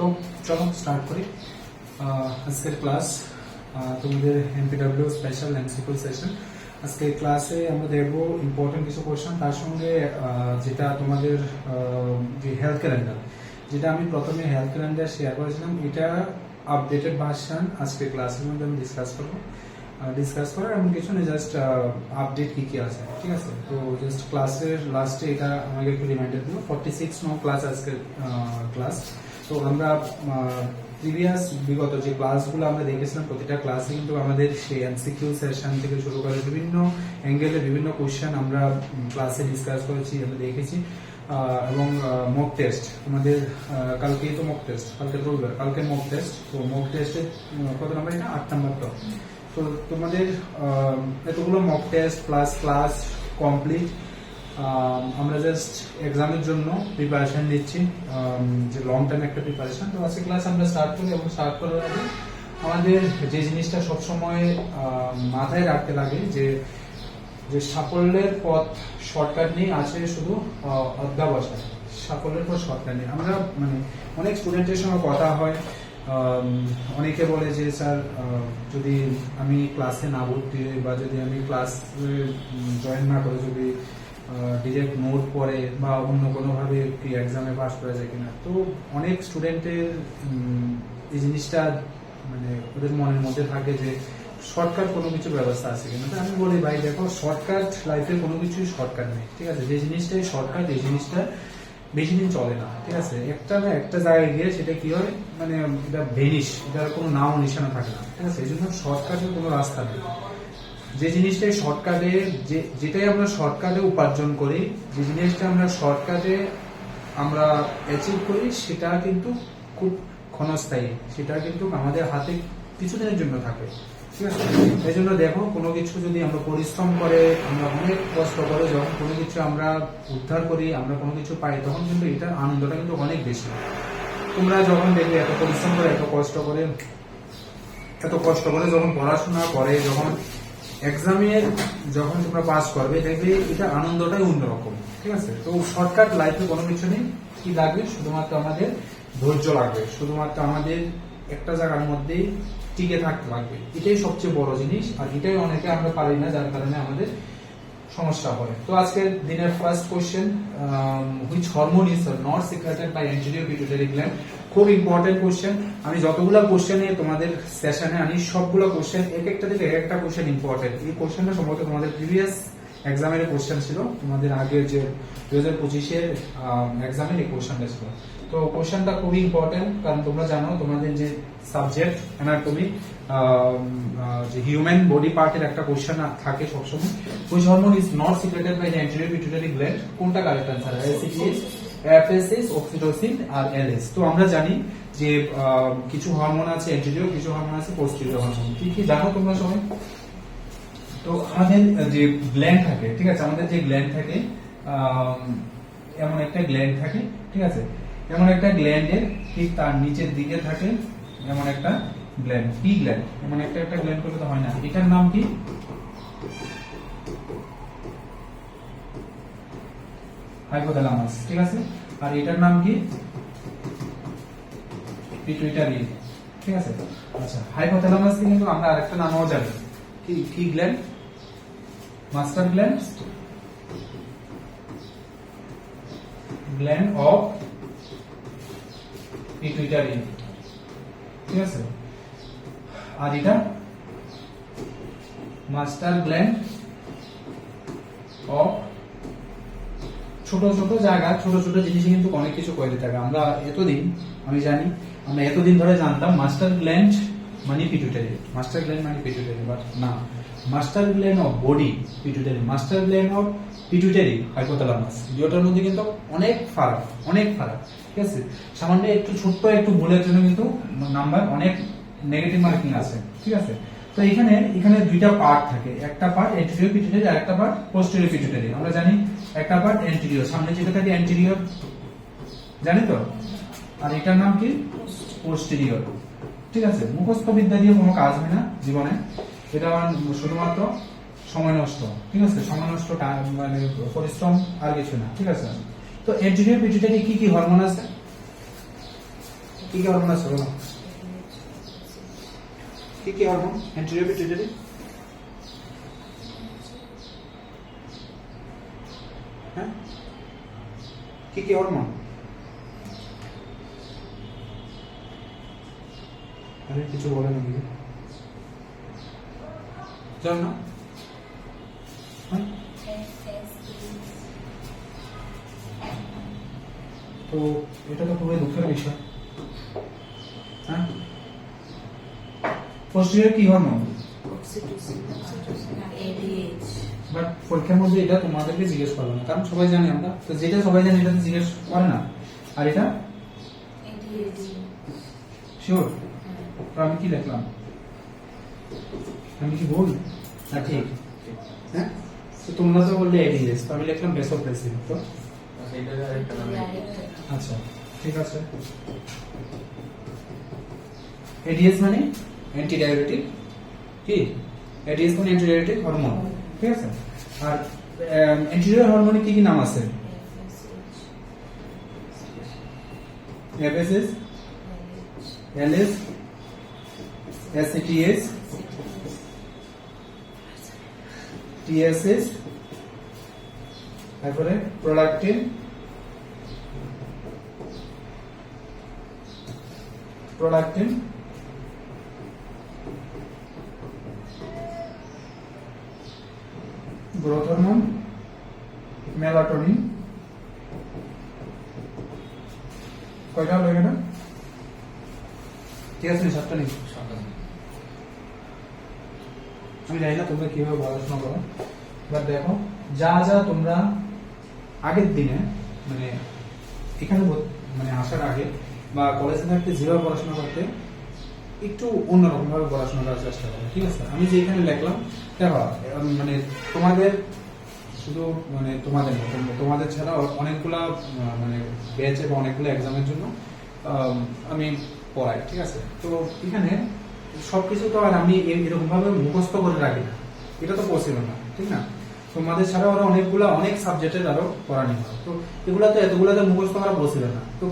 তো চলো স্টার্ট করি আজকের ক্লাস। তোমাদের এমপিডব্লিউ স্পেশাল এমসিকিউ সেশন। আজকে ক্লাসে আমরা দেখব ইম্পর্টেন্ট কিছু কোশ্চেন, তার সঙ্গে যেটা তোমাদের যে হেলথ ক্যালেন্ডার, যেটা আমি প্রথমে হেলথ ক্যালেন্ডার শেয়ার করেছিলাম, এটা আপডেটেড ভার্সন আজকে ক্লাসের মধ্যে আমি ডিসকাস করার এমন কিছু না, জাস্ট আপডেট কি আছে, ঠিক আছে। তো জাস্ট ক্লাসের লাস্টে এটা আমাকে একটু রিমাইন্ডার দিও। 46 নং ক্লাস আজকের ক্লাস। তো আমরা প্রিভিয়াস বিগত যে ক্লাসগুলো আমরা দেখেছিলাম, প্রতিটা ক্লাসে কিন্তু আমাদের সেই এমসিকিউ সেশন থেকে শুরু করে বিভিন্ন অ্যাঙ্গেলে বিভিন্ন কোশ্চেন আমরা ক্লাসে ডিসকাস করেছি, আমরা দেখেছি। এবং মক টেস্ট আমাদের কালকেই তো মক টেস্ট, কালকে রবিবার, কালকে মক টেস্ট। তো মক টেস্টে কত নাম্বার? এটা 8 নাম্বার। তো তোমাদের এতগুলো mock test plus class complete. আমরা জাস্ট এক্সামের জন্য প্রিপারেশন নিচ্ছি, যে লং টাইম একটা প্রিপারেশন। তো আজকে ক্লাস আমরা স্টার্ট করি, এবং স্টার্ট করার আগে আমাদের যে জিনিসটা সবসময় মাথায় রাখতে লাগে, যে সাফল্যের পথ শর্টকাট নেই, আছে শুধু অধ্যাবসায়। সাফল্যের পথ শর্টকাট নেই। আমরা অনেক স্টুডেন্টের সঙ্গে কথা হয়, অনেকে বলে যে স্যার যদি আমি ক্লাসে না ভর্তি হই, বা যদি আমি ক্লাস জয়েন না করে যদি ডিরেক্ট নোট পড়ে বা অন্য কোনোভাবে কি এক্সামে পাস করা যায় কিনা। তো অনেক স্টুডেন্টের এই জিনিসটা ওদের মনের মধ্যে থাকে যে শর্টকাট কোনো কিছু ব্যবস্থা আছে কিনা। তো আমি বলি ভাই দেখো, শর্টকাট লাইফে কোনো কিছুই শর্টকাট নেই, ঠিক আছে। যে জিনিসটাই শর্টকাট, এই জিনিসটা বেশি দিন চলে না, ঠিক আছে। একটা জায়গায় গিয়ে সেটা কি হয়, এটা ভেনিশ, এটার কোনো নাম নিশানা থাকে না, ঠিক আছে। এই জন্য শর্টকাটের কোনো রাস্তা নেই। যে জিনিসটাই শর্টকাটে, যেটাই আমরা শর্টকাটে উপার্জন করি, যে জিনিসটা আমরা শর্টকাটে আমরা অ্যাচিভ করি, সেটা কিন্তু খুব ক্ষণস্থায়ী, সেটা কিন্তু আমাদের হাতে কিছুদিনের জন্য থাকে, ঠিক আছে। এই জন্য দেখো, কোনো কিছু যদি আমরা পরিশ্রম করে, আমরা অনেক কষ্ট করে যখন কোনো কিছু আমরা উদ্ধার করি, আমরা কোনো কিছু পাই, তখন কিন্তু এটার আনন্দটা কিন্তু অনেক বেশি। তোমরা যখন দেখবে এত পরিশ্রম করে, এত কষ্ট করে যখন পড়াশোনা করে, যখন এক্সামে যখন তোমরা পাস করবে, দেখবে এটা আনন্দটাই অন্যরকম, ঠিক আছে। তো শর্টকাট লাইফে কোনো কিছু নেই। কি লাগবে? শুধুমাত্র আমাদের ধৈর্য লাগবে, শুধুমাত্র আমাদের একটা জায়গার মধ্যেই টিকে থাকতে লাগবে। এটাই সবচেয়ে বড় জিনিস, আর এটাই অনেকে আমরা পারি না, যার কারণে আমাদের সমস্যা হয়। তো আজকের দিনের first question, which hormone is not secreted by anterior pituitary gland. খুব ইম্পর্টেন্ট কোশ্চেন। আমি যতগুলো কোশ্চেনে তোমাদের সেশনে আনি, সবগুলো কোশ্চেন এক একটা থেকে এক একটা কোশ্চেন ইম্পর্টেন্ট। এই কোশ্চেনটা সম্ভবত তোমাদের প্রিভিয়াস এক্সামের কোশ্চেন ছিল, তোমাদের আগে যে 2025-এর এক্সামের এই কোশ্চেনটা ছিল। তো কোশ্চেনটা খুবই ইম্পর্টেন্ট, কারণ তোমরা জানো তোমাদের যে সাবজেক্ট অ্যানাটমি, যে হিউম্যান বডি পার্টের একটা কোশ্চেন থাকে সবসময়। Which hormone is not secreted by the anterior pituitary gland. কোনটা কারেক্ট আনসার? এফএসএস, অক্সিটোসিন আর এলএস। তো আমরা জানি যে কিছু হরমোন আছে অ্যান্টেরিয়র, কিছু হরমোন আছে পোস্টেরিয়র হরমোন। কি জানো তোমরা সবাই? তো আমাদের যে গ্ল্যান্ড থাকে, ঠিক আছে, আমাদের যে গ্ল্যান্ড থাকে, এমন একটা গ্ল্যান্ড থাকে, ঠিক আছে। এমন একটা গ্ল্যান্ডের ঠিক তার নিচের দিকে থাকে এমন একটা গ্ল্যান্ড, পি গ্ল্যান্ড। এমন একটা গ্ল্যান্ড করলে তো হয় না। এটার নাম কি? হাইপোথ্যালামাস, ঠিক আছে। আর এটার নাম কি? পিটুইটারি, ঠিক আছে। আচ্ছা, হাইপোথ্যালামাস কে কিন্তু আমরা আরেকটা নামও জানি, কি gland? Master gland, gland of pituitary, ঠিক আছে। আর এটা মাস্টার গ্ল্যান্ড অফ ছোট ছোট জায়গা, ছোট ছোট জিনিস কিন্তু অনেক কিছু করে থাকে। আমরা এতদিন ধরে জানতাম মাস্টার গ্ল্যান্ড মানে পিটুইটারি, মাস্টার গ্ল্যান্ড মানে পিটুইটারি, বাট না, master gland of body pituitary, master gland of pituitary hypothalamus. দুটোর মধ্যে কিন্তু অনেক ফারাক, ঠিক আছে। সামান্য একটু ছোট্ট একটু ভুলের জন্য কিন্তু নাম্বার অনেক নেগেটিভ মার্কিং আছে, ঠিক আছে। তো এখানে দুইটা পার্ট থাকে, একটা পার্ট অ্যান্টেরিয়র পিটুইটারি আর একটা পার্ট পোস্টেরিয়র পিটুইটারি। আমরা জানি একটা পার্ট অ্যান্টেরিয়র, সামনে যেটা থাকে অ্যান্টেরিয়র, জানি তো। আর এটার নাম কি? পোস্টেরিয়র, ঠিক আছে। মুখস্থ বিদ্যা দিয়ে কোনো কাজ হয় না জীবনে, এটা শুধুমাত্র সময় নষ্ট, ঠিক আছে। সময় নষ্ট, পরিশ্রম, আর কিছু না, ঠিক আছে। তো অ্যান্টেরিয়র পিটুইটারি কি হরমোন আছে? কি কি হরমোন আছে বলো? কি কি হরমোন? অ্যান্টেরিয়র পিটুইটারি, হ্যাঁ কি কি হরমোন? আরে কিছু বলে নাকি জান না? হ্যাঁ? তো এটা তো খুবই দুঃখের বিষয়। হ্যাঁ পোস্টেরিয়র কি হরমোন? বাট পরীক্ষার মধ্যে এটা তোমাদেরকে জিজ্ঞেস করবে না, কারণ সবাই জানে আমরা, তো যেটা সবাই জানে এটা তো জিজ্ঞেস করে না। আর এটা শিওর? তো আমি কি লিখলাম? আমি কি ভুল না ঠিক? হ্যাঁ তো তোমরা তো বললে এডিএস, তো আমি লিখলাম ভেসোপ্রেসিভ। তো আচ্ছা ঠিক আছে, এডিএস মানে অ্যান্টি ডায়াবেটিক, কি এডিএস মানে অ্যান্টি ডায়াবেটিক হরমোন, ঠিক আছে। আর অ্যান্টিরিয়র হরমোনের কি কি নাম আছে? এফএসএস, এলএস, এসিটিএস, টিএসএস, তারপরে প্রোলাকটিন, গ্রোথ হরমোন, মেলাটোনিন, কয়টা হলো এখানে? ঠিক আছে, 7টা নেই। আমি জানি না তোমরা কিভাবে পড়াশোনা করো, বাট দেখো যা যা তোমরা আগের দিনে মানে এখানে মানে আসার আগে বা কলেজে থাকতে যেভাবে পড়াশোনা করতে, একটু অন্যরকম ভাবে পড়াশোনা করার চেষ্টা করো, ঠিক আছে। আমি যে এখানে লিখলাম দেখো, মানে তোমাদের শুধু মানে তোমাদের না, তোমাদের ছাড়া অনেকগুলা মানে ব্যাচে বা অনেকগুলো এক্সামের জন্য আমি পড়াই, ঠিক আছে। তো এখানে সবকিছু তো আর আমি এরকম ভাবে মুখস্থ করে রাখি না, এটা তো পসিবল না, ঠিক না। তোমাদের ছাড়া ওরা অনেক সাবজেক্টের আরো পড়ানি হয়, তো এগুলা তো এতগুলো তো মুখস্থ করা পসিবল না। তো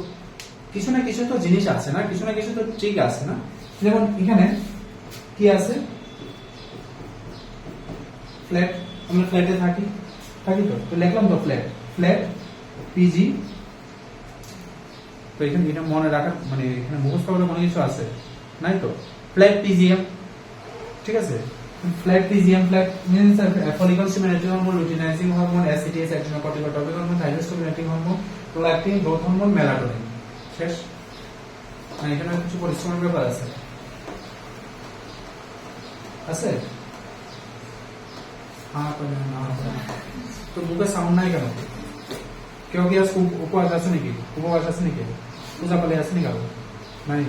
কিছু না কিছু তো জিনিস আছে না, কিছু না কিছু তো ঠিক আছে না। যেমন এখানে কি আছে, ফ্ল্যাট, আমরা ফ্ল্যাটে থাকি তো লিখলাম তো ফ্ল্যাট পিজি। তো এখানে এটা মনে রাখার মানে এখানে মুখস্থ করার অনেক কিছু আছে নাই তো। ফ্ল্যাট পিজিএম, ঠিক আছে। Flat PGM, flat means follicle stimulating hormone, luteinizing hormone, ACTH, adrenocorticotropic hormone, thyroid stimulating hormone, prolactin, growth hormone, melatonin. শেষ। মানে এখানে কিছু পরিশ্রমের ব্যাপার আছে আছে তো মুখে সাউন্ড নাই কেন? কেউ কি আজ উপবাস আছে নাকি? পূজা পালে আছে নাকি? কারো নাই,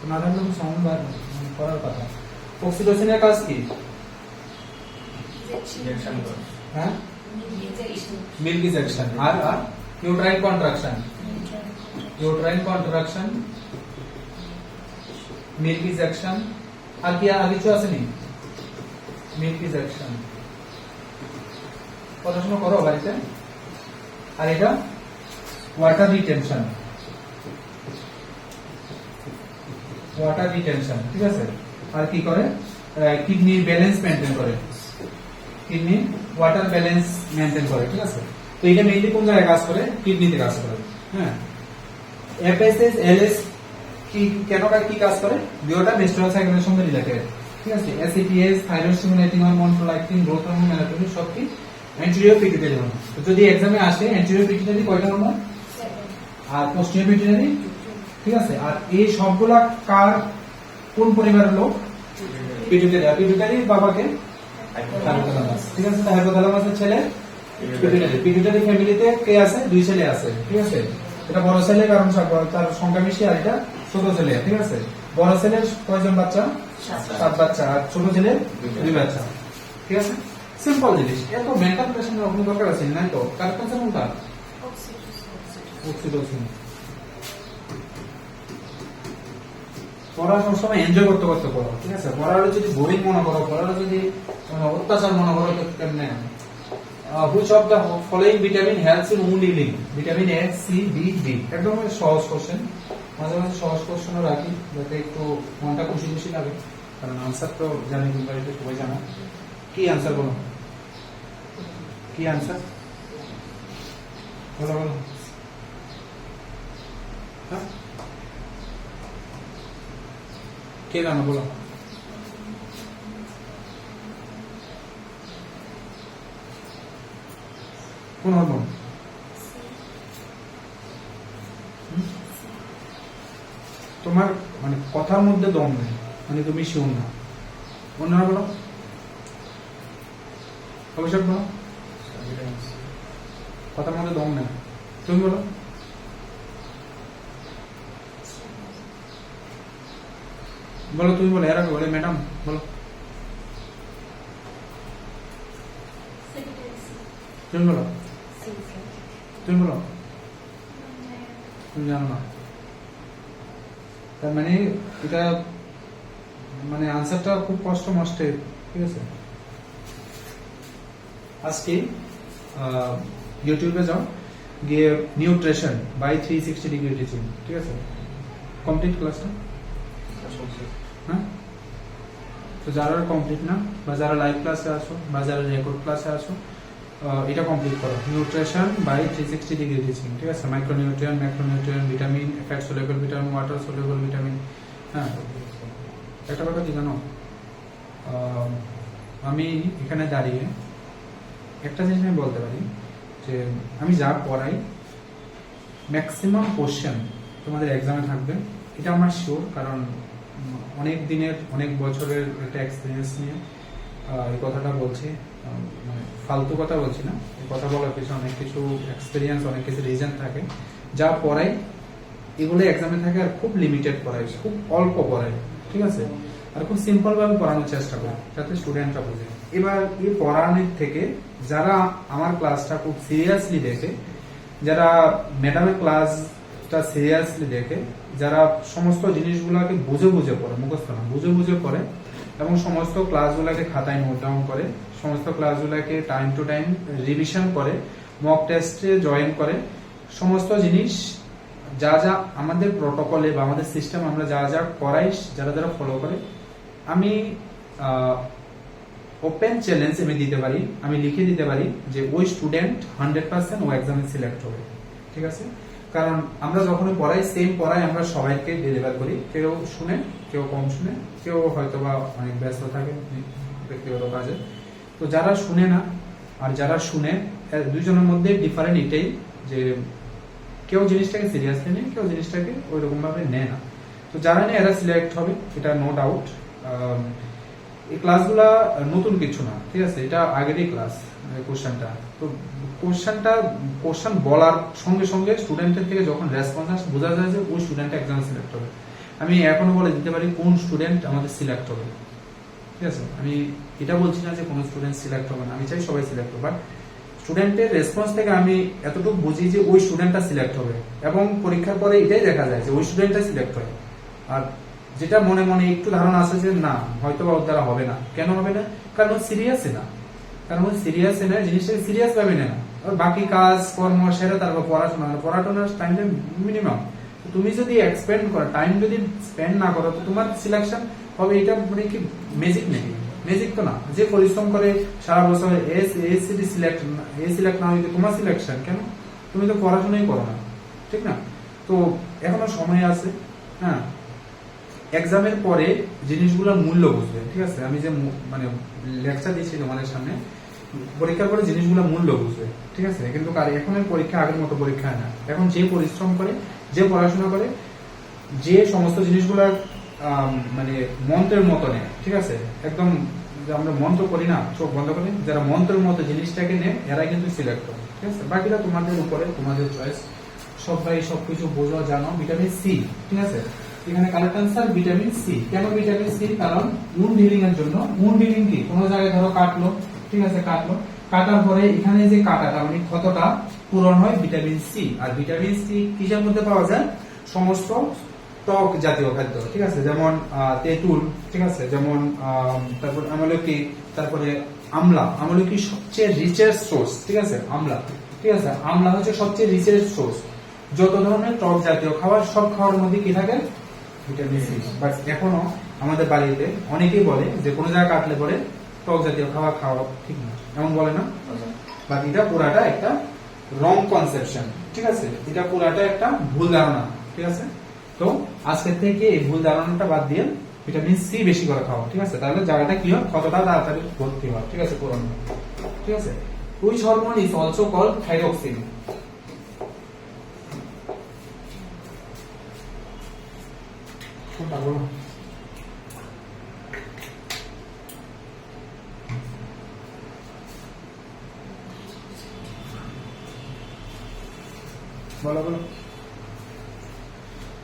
না থাকলে তো সাউন্ড করার কথা। অক্সিটোসিনের কাজ কি? হ্যাঁ, মিল্ক ইজেকশন। আর ইউট্রাইন কন্ট্রাকশন, মিল্ক ইজেকশন। আর কি আর কিছু আছে নি? Milk ejection. পড়াশোনা করো বাড়িতে। আর এটা ওয়াটার রিটেনশন, ঠিক আছে। আর কি করে? কিডনি ব্যালেন্স মেইনটেইন করে, কিডনি ওয়াটার ব্যালেন্স মেইনটেইন করে, ঠিক আছে। তো এটা মেইনলি কোন জায়গায় কাজ করে? কিডনিতে কাজ করে। হ্যাঁ, এফএসএস, এলএস কি কেন কি কাজ করে? দুটোটা মেনস্ট্রুয়াল সাইকেলের সঙ্গে রিলেটেড, ঠিক আছে। ACTH, thyroid stimulating hormone, prolactin, growth hormone, melatonin সব কি অ্যান্টেরিয়র পিটুইটারি হরমোন। তো যদি এক্সামে আসে অ্যান্টেরিয়র পিটুইটারি কয়টা হরমোন আর পোস্টেরিয়র পিটুইটারি, ঠিক আছে। আর এই সবগুলা কার কোন পরিবারের লোক? পিটুইটারি। আর পিটুইটারির বাবাকে হাইপোথ্যালামাস, ঠিক আছে। হাইপোথ্যালামাসের ছেলে পিটুইটারি। পিটুইটারি ফ্যামিলিতে কে আছে? 2 ছেলে আছে, ঠিক আছে। এটা বড় ছেলে কারণ তার সংখ্যা বেশি, আর এটা ছোট ছেলে, ঠিক আছে। বড় ছেলের কয়জন বাচ্চা? 7 বাচ্চা। আর ছোট ছেলের 2 বাচ্চা, ঠিক আছে। সিম্পল জিনিস, এত মেন্টাল প্রেশারের কোনো দরকার আছে নাই তো। কার কাছে কোনটা? অক্সিটোসিন। পড়া সবসময় এনজয় করতে পড়ো, ঠিক আছে। পড়াটা যদি বোরিং মনে করো, পড়াটা যদি অত্যাচার মনে করো, তো কেমনে? Which of the following vitamin helps in wound healing? Vitamin A, C, B, D। একদম সহজ কোশ্চেন। মাঝে মাঝে সহজ কোশ্চেনও রাখি যাতে একটু মনটা খুশি খুশি লাগে, কারণ আনসার তো জানি তুমি বাড়িতে সবাই জানো। কি আনসার বলো, কি আনসার বলো বলো। হ্যাঁ কে জানো বলো। কোন হরমোন? তোমার মানে কথার মধ্যে দম নেই, মানে তুমি শিওর না। অন্যরা বলো, অভিষেক বলো। কথার মধ্যে দম নেই, তুমি বলো। বলো তুমি বলো, এর আগে বলে ম্যাডাম বলো। তুমি বলো, তুমি বলো। তুমি জানো না, তার মানে এটা মানে আনসারটা খুব কষ্ট মস্টের, ঠিক আছে। আজকে ইউটিউবে যাও, গিয়ে নিউট্রিশন বাই 360 ডিগ্রি টিচিং, ঠিক আছে। কমপ্লিট ক্লাসটা? হ্যাঁ, তো যারা কমপ্লিট না, বা যারা লাইভ ক্লাসে আসো, বা যারা রেকর্ড ক্লাসে আসো, এটা কমপ্লিট করো। নিউট্রিশন বাই 360 ডিগ্রি টিচিং, ঠিক আছে। Micronutrient, macronutrient, vitamin, fat soluble vitamin, water soluble vitamin. হ্যাঁ, একটা কথা কি জানো, আমি এখানে দাঁড়িয়ে একটা জিনিস আমি বলতে পারি যে আমি যা পড়াই ম্যাক্সিমাম কোশ্চেন তোমাদের এক্সামে থাকবে, এটা আমার শিওর। কারণ অনেক দিনের, অনেক বছরের একটা এক্সপিরিয়েন্স নিয়ে এই কথাটা বলছি, মানে ফালতু কথা বলছি না। এই কথা বলার পিছনে অনেক কিছু এক্সপিরিয়েন্স, অনেক কিছু রিজন থাকে। যা পড়াই এগুলো এক্সামে থাকে, আর খুব লিমিটেড পড়াই, খুব অল্প পড়াই, ঠিক আছে। আর খুব সিম্পল ভাবে পড়ানোর চেষ্টা করি যাতে স্টুডেন্টরা বোঝে। এবার এই পড়ানোর থেকে যারা আমার ক্লাসটা খুব সিরিয়াসলি দেখে, যারা ম্যাডামের ক্লাসটা সিরিয়াসলি দেখে, যারা সমস্ত জিনিসগুলোকে বুঝে বুঝে পড়ে, মুখস্থ না, বুঝে বুঝে পড়ে, এবং সমস্ত ক্লাসগুলোকে খাতায় নোট ডাউন করে, সমস্ত ক্লাসগুলোকে টাইম টু টাইম রিভিশন করে, মক টেস্টে জয়েন করে, সমস্ত জিনিস যা যা আমাদের প্রটোকলে বা আমাদের সিস্টেম আমরা যা যা করাই, যারা যারা ফলো করে, আমি ওপেন চ্যালেঞ্জ আমি দিতে পারি, আমি লিখে দিতে পারি যে ওই স্টুডেন্ট 100% ও এক্সামে সিলেক্ট হবে, ঠিক আছে। কারণ আমরা যখন পড়াই, সেম পড়াই আমরা সবাইকে ডেলিভার করি। কেউ শুনে, কেউ কম শুনে, কেউ হয়তো বা অনেক ব্যস্ত থাকে ব্যক্তিগত কাজে। তো যারা শুনে না আর যারা শুনে, দুইজনের মধ্যে ডিফারেন্ট এটাই যে কেউ জিনিসটাকে সিরিয়াসলি নেয়, কেউ জিনিসটাকে ওই রকম ভাবে নেয় না। তো যারা নেয় এরা সিলেক্ট হবে, এটা নো ডাউট। এই ক্লাসগুলা নতুন কিছু না, ঠিক আছে। এটা আগেরই ক্লাস কোশ্চেনটা। তো কোশ্চেন বলার সঙ্গে সঙ্গে স্টুডেন্টের থেকে যখন রেসপন্স আসে, বোঝা যায় যে ওই স্টুডেন্ট এক্সামে সিলেক্ট হবে। আমি এখনো বলে দিতে পারি কোন স্টুডেন্ট আমাদের সিলেক্ট হবে, ঠিক আছে। আমি এটা বলছি না যে কোনো স্টুডেন্ট সিলেক্ট হবে না, আমি চাই সবাই সিলেক্ট হবে। বাট স্টুডেন্টের রেসপন্স থেকে আমি এতটুকু বুঝি যে ওই স্টুডেন্টটা সিলেক্ট হবে, এবং পরীক্ষার পরে এটাই দেখা যায় যে ওই স্টুডেন্টটা সিলেক্ট হয়। আর যেটা মনে মনে একটু ধারণা আছে যে না, হয়তো বা ওর দ্বারা হবে না, কেন হবে না? কারণ সিরিয়াসই না, জিনিসটাকে সিরিয়াস ভাবে নেয় না। বাকি কাজ কর্ম সেরে তারপর পড়াশোনার টাইমটা মিনিমাম। তুমি যদি এক্সপেন্ড করো, টাইম যদি স্পেন্ড না করো, তো তোমার সিলেকশন হবে। এটা মানে কি ম্যাজিক নাকি? ম্যাজিক তো না। যে পরিশ্রম করে সারা বছর সিলেক্ট না হইতে তোমার সিলেকশন কেন? তুমি তো পড়াশোনাই করো না, ঠিক না? তো এখনো সময় আছে। হ্যাঁ, এক্সামের পরে জিনিসগুলোর মূল্য বুঝবে, ঠিক আছে। আমি যে মানে লেকচার দিচ্ছি তোমাদের সামনে, পরীক্ষার পরে জিনিসগুলোর মূল্য বুঝবে, ঠিক আছে। কিন্তু এখনের পরীক্ষা আগের মতো পরীক্ষা না। এখন যে পরিশ্রম করে, যে পড়াশোনা করে, যে সমস্ত জিনিসগুলার মানে মন্ত্রের মতো নেয়, ঠিক আছে। একদম আমরা মন্ত্র করি না, চোখ বন্ধ করে, যারা মন্ত্রের মতো জিনিসটাকে নেয় এরাই কিন্তু সিলেক্ট করে, ঠিক আছে। বাকিটা তোমাদের উপরে, তোমাদের চয়েস। সবাই সবকিছু বোঝো, জানো। ভিটামিন সি, ঠিক আছে। এখানে কারেক্ট আনসার ভিটামিন সি। কেন ভিটামিন সি? কারণ উন্ড হিলিং এর জন্য। উন্ড হিলিং কি? কোনো জায়গায় ধরো কাটলো, ঠিক আছে, কাটার পরে এখানে যে কাটাটা মানে ক্ষতটা পূরণ হয় ভিটামিন সি। আর ভিটামিন সি কিসের মধ্যে পাওয়া যায়? সমস্ত টক জাতীয় খাদ্য, ঠিক আছে। যেমন তেঁতুল, ঠিক আছে, যেমন তারপর আমলকি, তারপরে আমলা। আমলকি সবচেয়ে রিচেস্ট সোর্স, ঠিক আছে, আমলা, ঠিক আছে। আমলা হচ্ছে সবচেয়ে রিচেস্ট সোর্স। যত ধরনের টক জাতীয় খাবার সব খাওয়ার মধ্যে কি থাকে? Vitamin C. বাট এখনো আমাদের বাড়িতে অনেকেই বলে যে কোনো জায়গায় কাটলে পরে টক জাতীয় খাবার খাওয়া ঠিক না, এমন বলে না? বাট এটা পুরাটা একটা রং কনসেপশন, ঠিক আছে? এটা পুরাটা একটা ভুল ধারণা, ঠিক আছে? তো আজকের থেকে এই ভুল ধারণাটা বাদ দিয়ে ভিটামিন সি বেশি করে খাওয়া, ঠিক আছে? তাহলে জায়গাটা কি হয়, কতটা তাড়াতাড়ি ভর্তি হয়, ঠিক আছে? পুরানো, ঠিক আছে? Which hormone is also called thyroxine? কোনটা বলো? বলো বলো।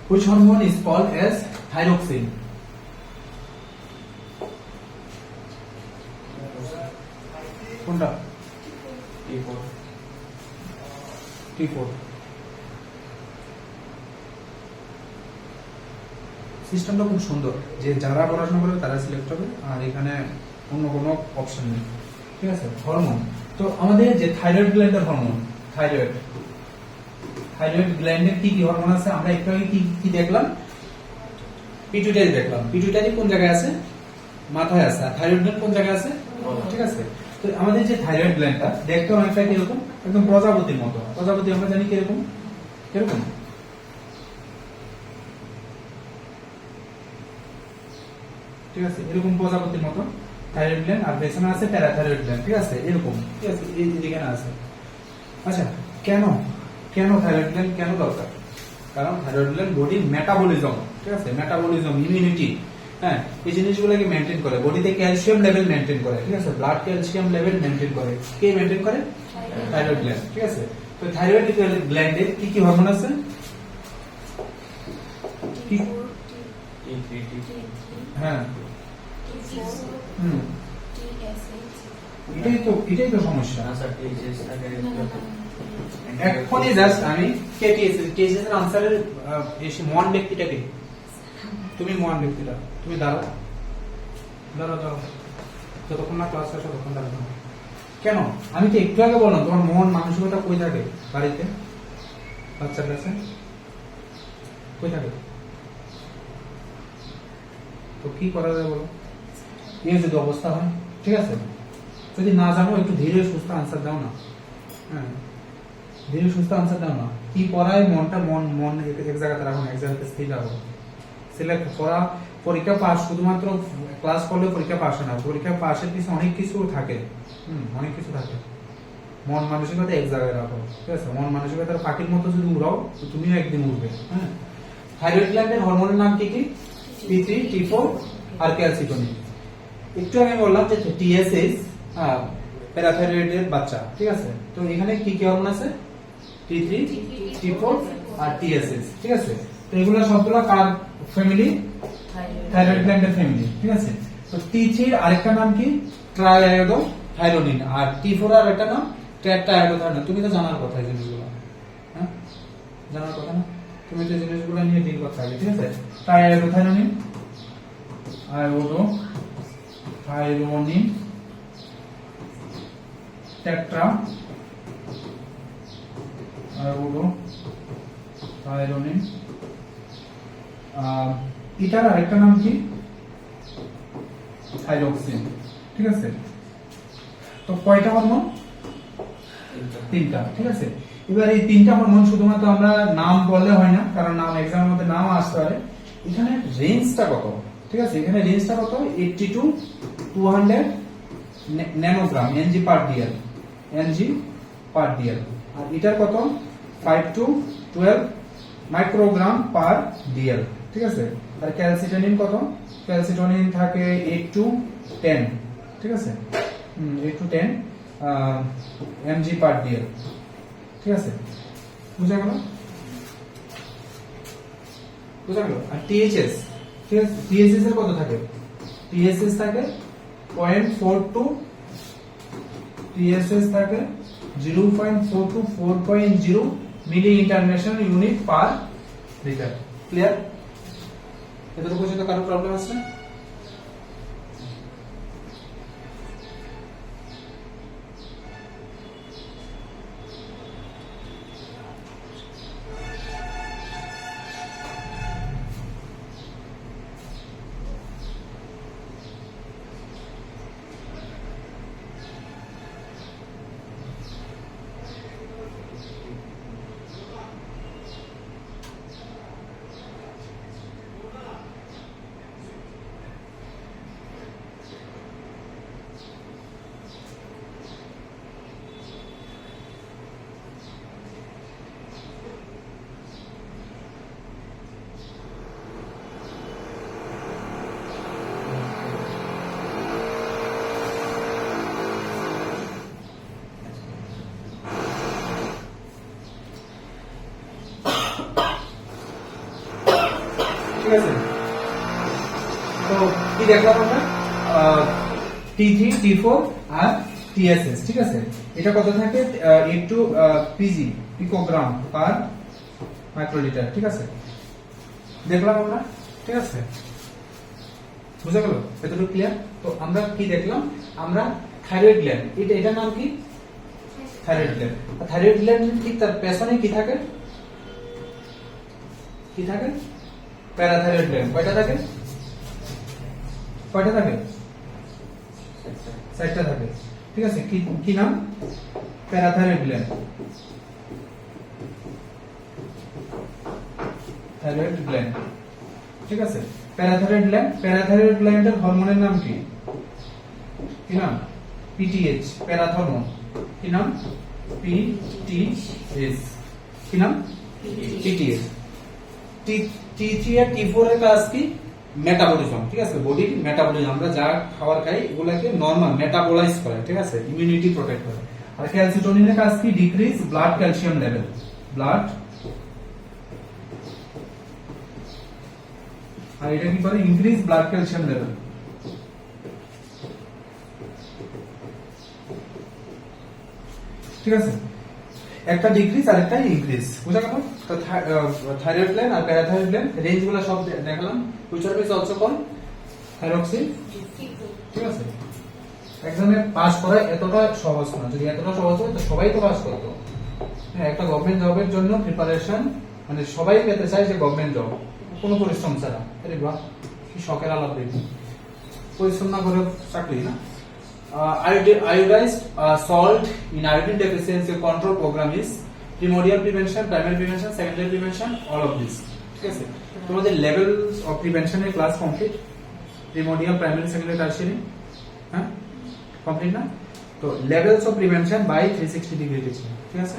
Which hormone is called as thyroxine? কোনটা? T4. সিস্টেমটা খুব সুন্দর, যে যারা পড়াশোনা করবে তারা সিলেক্ট হবে, আর এখানে অন্য কোনো অপশন নেই, ঠিক আছে? হরমোন, তো আমাদের যে থাইরয়েড গ্ল্যান্ডের হরমোন, থাইরয়েড গ্ল্যান্ডের কি কি হরমোন আছে আমরা একটু আগে কি দেখলাম? পিটুইটারি দেখলাম। পিটুইটারি কোন জায়গায় আছে? মাথায় আছে। আর থাইরয়েড গ্ল্যান্ড কোন জায়গায় আছে? ঠিক আছে। তো আমাদের যে থাইরয়েড গ্ল্যান্ডটা দেখতে অনেকটা কিরকম? একদম প্রজাপতির মতো। প্রজাপতি আমরা জানি কিরকম, কিরকম? ঠিক আছে, এরকম প্রজাপতির মতো থাইরয়েড গ্ল্যান্ড, আর পেছনে আছে প্যারাথাইরয়েড গ্ল্যান্ড, ঠিক আছে? এরকম, ঠিক আছে? এই এখানে আছে। আচ্ছা, কেন থাইরয়েড গ্ল্যান্ড কেন দরকার? কারণ থাইরয়েড গ্ল্যান্ড বডির মেটাবলিজম, ঠিক আছে? মেটাবলিজম, ইমিউনিটি, হ্যাঁ, এই জিনিসগুলোকে মেনটেন করে। বডিতে ক্যালসিয়াম লেভেল মেনটেন করে, ঠিক আছে? ব্লাড ক্যালসিয়াম লেভেল মেনটেন করে। কে মেনটেন করে? থাইরয়েড গ্ল্যান্ড, ঠিক আছে? তো থাইরয়েড গ্ল্যান্ডে কি কি হরমোন আছে? হ্যাঁ, এটাই তো সমস্যা। এখনই জাস্ট আমি কেটিএস এর আনসারের মহান ব্যক্তিটাকে, তুমি মহান ব্যক্তিটা, তুমি দাঁড়াও যতক্ষণ না ক্লাস শেষ ততক্ষণ দাঁড়াও। কেন? আমি তো একটু আগে বললাম তোমার মন মানসিকতা কই থাকে? বাড়িতে, বাচ্চার কাছে কই থাকে? তো কি করা যায় বলো? এই যদি অবস্থা হয়, ঠিক আছে? যদি না জানো একটু ধীরে সুস্থ আনসার দাও না, হ্যাঁ, ধীরে সুস্থ আনসার দাও না। কি পড়ায় মনটা মন এক জায়গাতে রাখো, এক জায়গাতে স্থির রাখো। সিলেক্ট করা, পরীক্ষা পাস শুধুমাত্র ক্লাস করলে পরীক্ষা পাস হয় না, পরীক্ষা পাসের পিছনে অনেক কিছু থাকে, অনেক কিছু থাকে। মন মানসিকতা এক জায়গায় রাখো, ঠিক আছে? মন মানসিকতার পাখির মতো যদি উড়াও তো তুমিও একদিন উড়বে, হ্যাঁ? থাইরয়েড গ্ল্যান্ডের হরমোনের নাম কি কি? T3, T4 আর ক্যালসিটোনিন। একটু আগে বললাম যে টিএসএস প্যারাথাইরয়েডের বাচ্চা, ঠিক আছে? তো এখানে কি কি হরমোন আছে? T3, T4 আর টিএসএস, ঠিক আছে? তো এগুলো সবগুলো কার ফ্যামিলি? থাইরয়েড গ্ল্যান্ডের ফ্যামিলি, ঠিক আছে? তো T3 এর আরেকটা নাম কি? ট্রাইআয়োডোথাইরোনিন, আর T4 এর আরেকটা নাম টেট্রাআয়োডোথাইরোনিন। তুমি তো জানার কথা এই জিনিসগুলো, হ্যাঁ, জানার কথা না? তুমি তো জিনিসগুলো নিয়ে ডিল করতে হবে, ঠিক আছে? Triiodothyronine, iodothyronine, tetraiodothyronine. এটার আরেকটা নাম কি? থাইরক্সিন, ঠিক আছে? তো কয়টা হরমোন? তিনটা, ঠিক আছে? এবার এই তিনটা হরমোন শুধুমাত্র আমরা নাম বললে হয় না, কারণ নাম এক্সামের মধ্যে নাম আসতে পারে। এখানে রেঞ্জটা কত, ঠিক আছে? এখানে রেঞ্জটা কত? 80 to 200 nanogram NG per DL, আর এটার কত? 5 to 12 মাইক্রোগ্রাম পার ডিএল, ঠিক আছে? আর ক্যালসিটোনিন কত? ক্যালসিটোনিন থাকে 8 to 10, ঠিক আছে? 8 to 10 এমজি পার ডিএল, ঠিক আছে? বুঝা গেল? আর টিএইচএস, ঠিক আছে? টিএইচএস এর কত থাকে? টিএইচএস থাকে 0.42, টিএইচএস থাকে 0.4 to 4.0 milli international unit per litre. Clear? এতটুকু পর্যন্ত কারো প্রবলেম আছে? ঠিক আছে? তো কি দেখলাম আমরা T3 T4 আর TSS, ঠিক আছে? এটা কত থাকে একটু পিজি পিকোগ্রাম পার মাইক্রোলিটার, ঠিক আছে? দেখলাম আমরা, ঠিক আছে? বুঝা গেল? এতটুকু ক্লিয়ার? তো আমরা কি দেখলাম? আমরা থাইরয়েড গ্ল্যান্ড, এটার নাম কি? Thyroid gland. থাইরয়েড গ্ল্যান্ড ঠিক তার পেছনে কি থাকে? কি থাকে? Parathyroid gland. কয়টা থাকে? কয়টা থাকে? 4টা থাকে, ঠিক আছে? কি নাম? Parathyroid gland. থাইরয়েড গ্ল্যান্ড, ঠিক আছে? প্যারাথাইরয়েড গ্ল্যান্ড, প্যারাথাইরয়েড গ্ল্যান্ডের হরমোনের নাম কি? কি নাম? পিটিএইচ, প্যারাথরমোন। কি নাম? পিটিএইচ। কি নাম? পিটিএইচ। T3 আর T4 এর কাজ কি? মেটাবলিজম, ঠিক আছে? বডির মেটাবলিজম, আমরা যা খাবার খাই এগুলাকে নরমাল মেটাবলাইজ করে, ঠিক আছে? ইমিউনিটি প্রোটেক্ট করে। আর ক্যালসিটোনিনের কাজ কি? Decrease blood calcium level, blood. আর এটা কি করে? Increase blood calcium level. ঠিক আছে? একটা ডিক্রিজ আর একটা ইনক্রিজ, বুঝা গেল? তো থাইরয়েড গ্ল্যান্ড আর প্যারাথাইরয়েড গ্ল্যান্ড রেঞ্জগুলো সব দেখালাম। Which of is also called thyroxine, ঠিক আছে? এক্সামে পাস করা এতটা সহজ না। যদি এতটা সহজ হয় তো সবাই তো পাস করতো। হ্যাঁ, একটা গভর্নমেন্ট জবের জন্য প্রিপারেশন, মানে সবাই পেতে চায় যে গভর্নমেন্ট জব, কোনো পরিশ্রম ছাড়া। আরে বাহ, কি শখের আলাপ দেখি। পরিশ্রম না করে চাকরি না। Iodized salt in iodine deficiency control program is primordial prevention, primary prevention, secondary prevention, all of this. ঠিক আছে? তোমাদের levels of prevention এর class complete? primordial, primary, secondary, tertiary, হ্যাঁ কমপ্লিট না? তো levels of prevention by 360 degree teaching, ঠিক আছে?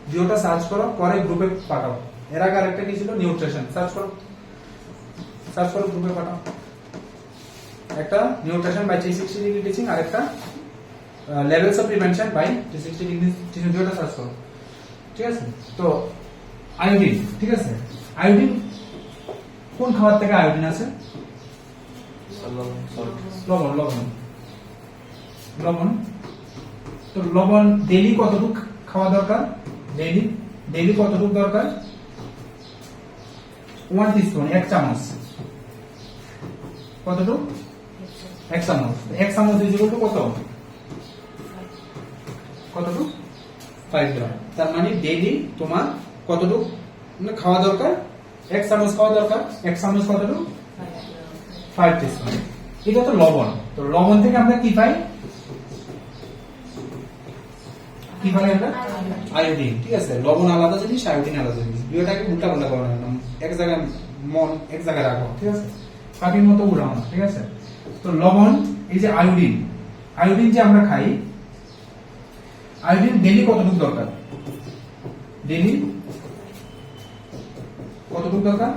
ভিডিওটা সার্চ করো, পরে গ্রুপে পাঠাও। এর আগে আরেকটা কি ছিল? নিউট্রিশন। সার্চ করো গ্রুপে পাঠাও। একটা নিউট্রিশন বাই 360 ডিগ্রি টিচিং আর একটা levels of prevention by 360 degree teaching, দুটোটা সার্চ করো, ঠিক আছে? তো আয়োডিন, ঠিক আছে? আয়োডিন কোন খাবার থেকে আয়োডিন আছে? লবণ। তো লবণ ডেইলি কতটুকু খাওয়া দরকার? ডেইলি কতটুকু দরকার? 1 টিস্পুন, 1 চামচ। কতটুকু? 1 চামচ। 1 চামচ ইকুয়াল টু কতটুকু? 5 গ্রাম। তার মানে ডেইলি তোমার কতটুকু খাওয়া দরকার? 1 চামচ খাওয়া দরকার। 1 চামচ কতটুকু? 5 টিস্পুন। এটা তো লবণ। তো লবণ থেকে আমরা কি পাই? আমরা আয়োডিন, ঠিক আছে? লবণ আলাদা জিনিস, আয়োডিন আলাদা জিনিস। দুটোটাকে উল্টা পাল্টা করো না, এক জায়গায় মন এক জায়গায় রাখো, ঠিক আছে? কাঠির মতো উড়াও না, ঠিক আছে? তো লবণ, এই যে আয়োডিন যে আমরা খাই, আয়োডিন ডেইলি কতটুকু দরকার? ডেইলি কতটুকু দরকার?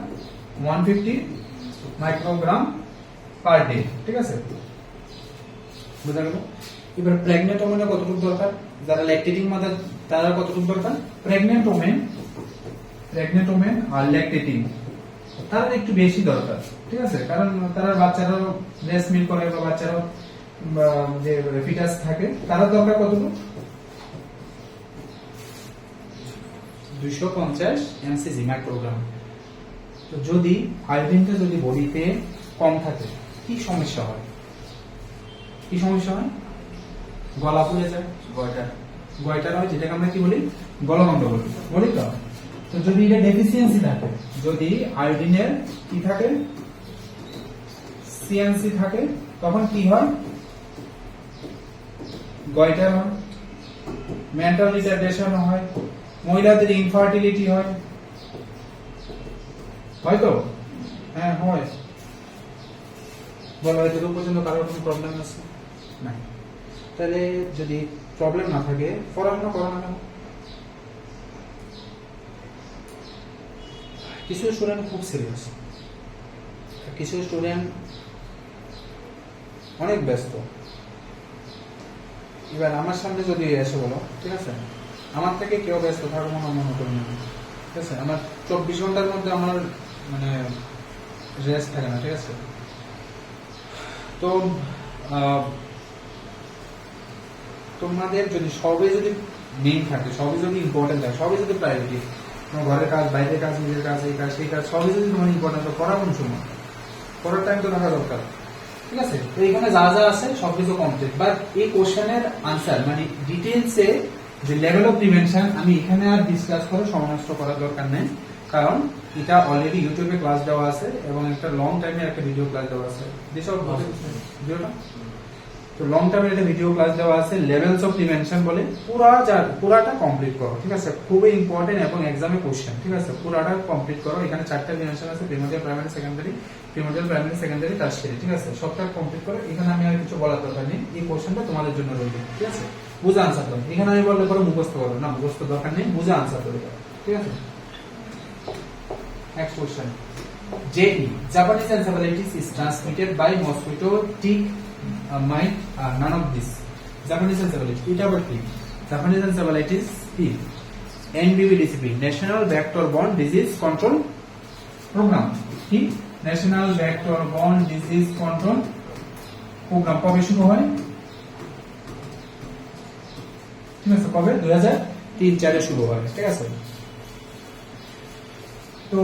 150 মাইক্রোগ্রাম পার ডে, ঠিক আছে? বুঝা গেল? এবার প্রেগন্যান্ট ওমেনে কতটুকু দরকার? যারা ল্যাকটেটিং মাদার তারা কতটুকু দরকার? প্রেগন্যান্ট ওমেন আর ল্যাকটেটিং তারা একটু বেশি দরকার, ঠিক আছে? কারণ তারা বাচ্চারা ব্রেস্ট মিল্ক করে বা বাচ্চারা যে ফিটাস থাকে, তারা দরকার কতটুকু? 250 mcg মাইক্রোগ্রাম। তো যদি আয়োডিনটা যদি বডিতে কম থাকে কি সমস্যা হয়? গলা ফুলে যায়, গয়টার হয়, যেটাকে আমরা কি বলি? গলগণ্ড বলি তো। তো যদি এটা ডেফিসিয়েন্সি থাকে, যদি আয়োডিনের কি থাকে? সিএনসি থাকে, তখন কি হয়? গয়টার হয়, মেন্টাল রিটার্ডেশন হয়, মহিলাদের ইনফার্টিলিটি হয়, হয়তো? হ্যাঁ হয়। বলা হয় যতটুকু পর্যন্ত কারোর কোনো প্রবলেম আছে না। তাহলে যদি প্রবলেম না থাকে পড়াশোনা করো না কেন? কিছু স্টুডেন্ট খুব সিরিয়াস, কিছু স্টুডেন্ট অনেক ব্যস্ত। এবার আমার সামনে যদি এসে বলো, ঠিক আছে, আমার থেকে কেউ ব্যস্ত থাকবো না মনে করি না, ঠিক আছে? আমার 24 ঘন্টার মধ্যে আমার মানে রেস্ট থাকে না, ঠিক আছে। তো তোমাদের যদি সবে যদি মেইন থাকে, সবই যদি ইম্পর্টেন্ট থাকে, সবই যদি প্রায়োরিটি, তোমার ঘরের কাজ, বাইরের কাজ, নিজের কাজ, এই কাজ সেই কাজ, সবই যদি তোমার ইম্পর্টেন্ট, তো পড়া কোন সময়, পড়ার টাইম তো রাখা দরকার, ঠিক আছে। তো এখানে যা যা আছে সবকিছু কমপ্লিট, বাট এই কোশ্চেনের আনসার মানে ডিটেইলসে যে লেভেল অফ প্রিভেনশন আমি এখানে আর ডিসকাস করে সময় নষ্ট করার দরকার নেই, কারণ এটা অলরেডি ইউটিউবে ক্লাস দেওয়া আছে এবং একটা লং টাইমের একটা ভিডিও ক্লাস দেওয়া আছে, যেসব ভিডিওটা তো লং টাইমের একটা ভিডিও ক্লাস দেওয়া আছে লেভেলস অফ প্রিভেনশন বলে, পুরাটা কমপ্লিট করো, ঠিক আছে। খুবই ইম্পর্টেন্ট এবং এক্সামে কোশ্চেন, ঠিক আছে। পুরাটা কমপ্লিট করো। এখানে 4টা প্রিভেনশন আছে, primordial, primary, secondary, primordial, primary, secondary, tertiary, ঠিক আছে। সবটা কমপ্লিট করো। এখানে আমি আর কিছু বলার দরকার নেই, এই কোশ্চেনটা তোমাদের জন্য রইল, ঠিক আছে। বুঝে আনসার দাও। এখানে আমি বললে পরে মুখস্থ করো না, মুখস্থ দরকার নেই, বুঝে আনসার করে দাও, ঠিক আছে। Next question, JE, Japanese encephalitis is transmitted by mosquito, tick, mite, none of this. Japanese encephalitis, এটা আবার কি? Japanese encephalitis কি? NVBDCP, National Vector-Borne Disease Control Program, কি? National Vector-Borne Disease Control Program কবে শুরু হয়? ঠিক আছে, কবে? 2003-04 শুরু হয়, ঠিক আছে। তো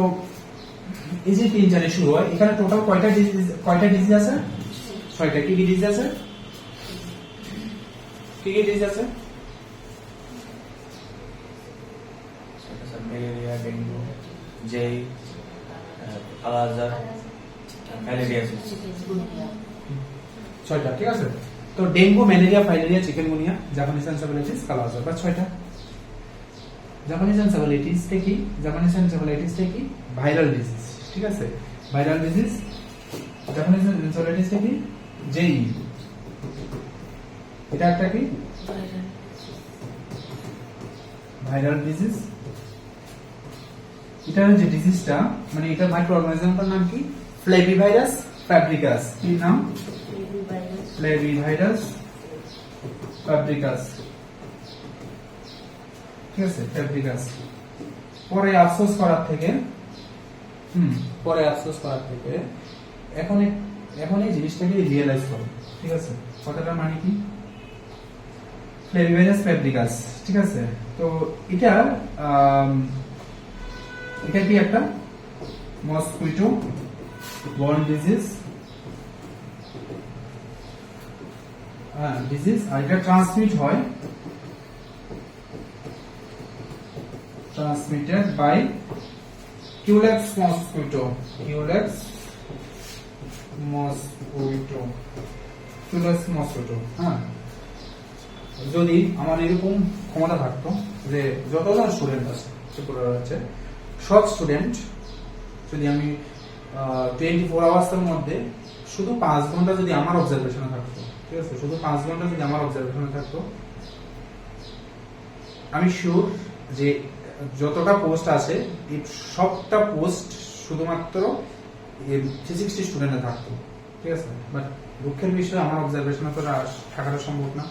এই যে 3-4 শুরু হয়, এখানে টোটাল কয়টা ডিজিজ আছে? 6টা। কি কি ডিজিজ আছে? কি কি ডিজিজ আছে? Malaria, dengue, JE, kala-azar, malaria, 6টা, ঠিক আছে। তো dengue, malaria, filariasis, chikungunya, Japanese encephalitis, kala-azar, বাস 6টা। জাপানিজ এনসেফালাইটিস কি? জাপানিজ এনসেফালাইটিস কি? ভাইরাল ডিজিজ, ঠিক আছে। Viral disease. জাপানিজ এনসেফালাইটিস কি? জেই, এটা একটা কি? Viral disease. এটার যে ডিজিজটা মানে এটা মাইক্রো অর্গানিজমটার নাম কি? ফ্লেভিভাইরাস ফ্যাব্রিকাস। কি নাম? ফ্লেভিভাইরাস ফ্যাব্রিকাস, ঠিক আছে, ফ্যাব্রিকাস। পরে আফসোস করার থেকে এখন এই জিনিসটাকে রিয়েলাইজ করো, ঠিক আছে। কথাটার মানে কি? ফ্লেভিভাইরাস ফ্যাব্রিকাস, ঠিক আছে। তো এটা কি একটা মসকুইটো বর্ন ডিজিজ, আর এটা ট্রান্সমিটেড বাই কিউলেক্স মসকুইটো, হ্যাঁ। যদি আমার এরকম ক্ষমতা থাকতো যে যতজন স্টুডেন্ট আছে সব স্টুডেন্ট যদি আমি 24 আওয়ার্সের মধ্যে শুধু 5 ঘন্টা যদি আমার অবজারভেশনে থাকতো, ঠিক আছে, শুধু 5 ঘন্টা যদি আমার অবজারভেশনে থাকতো, আমি শিওর যে যতটা পোস্ট আছে এই সবটা পোস্ট শুধুমাত্র 360 স্টুডেন্টে থাকতো, ঠিক আছে। বাট দুঃখের বিষয় আমার অবজারভেশনে তো থাকাটা সম্ভব না।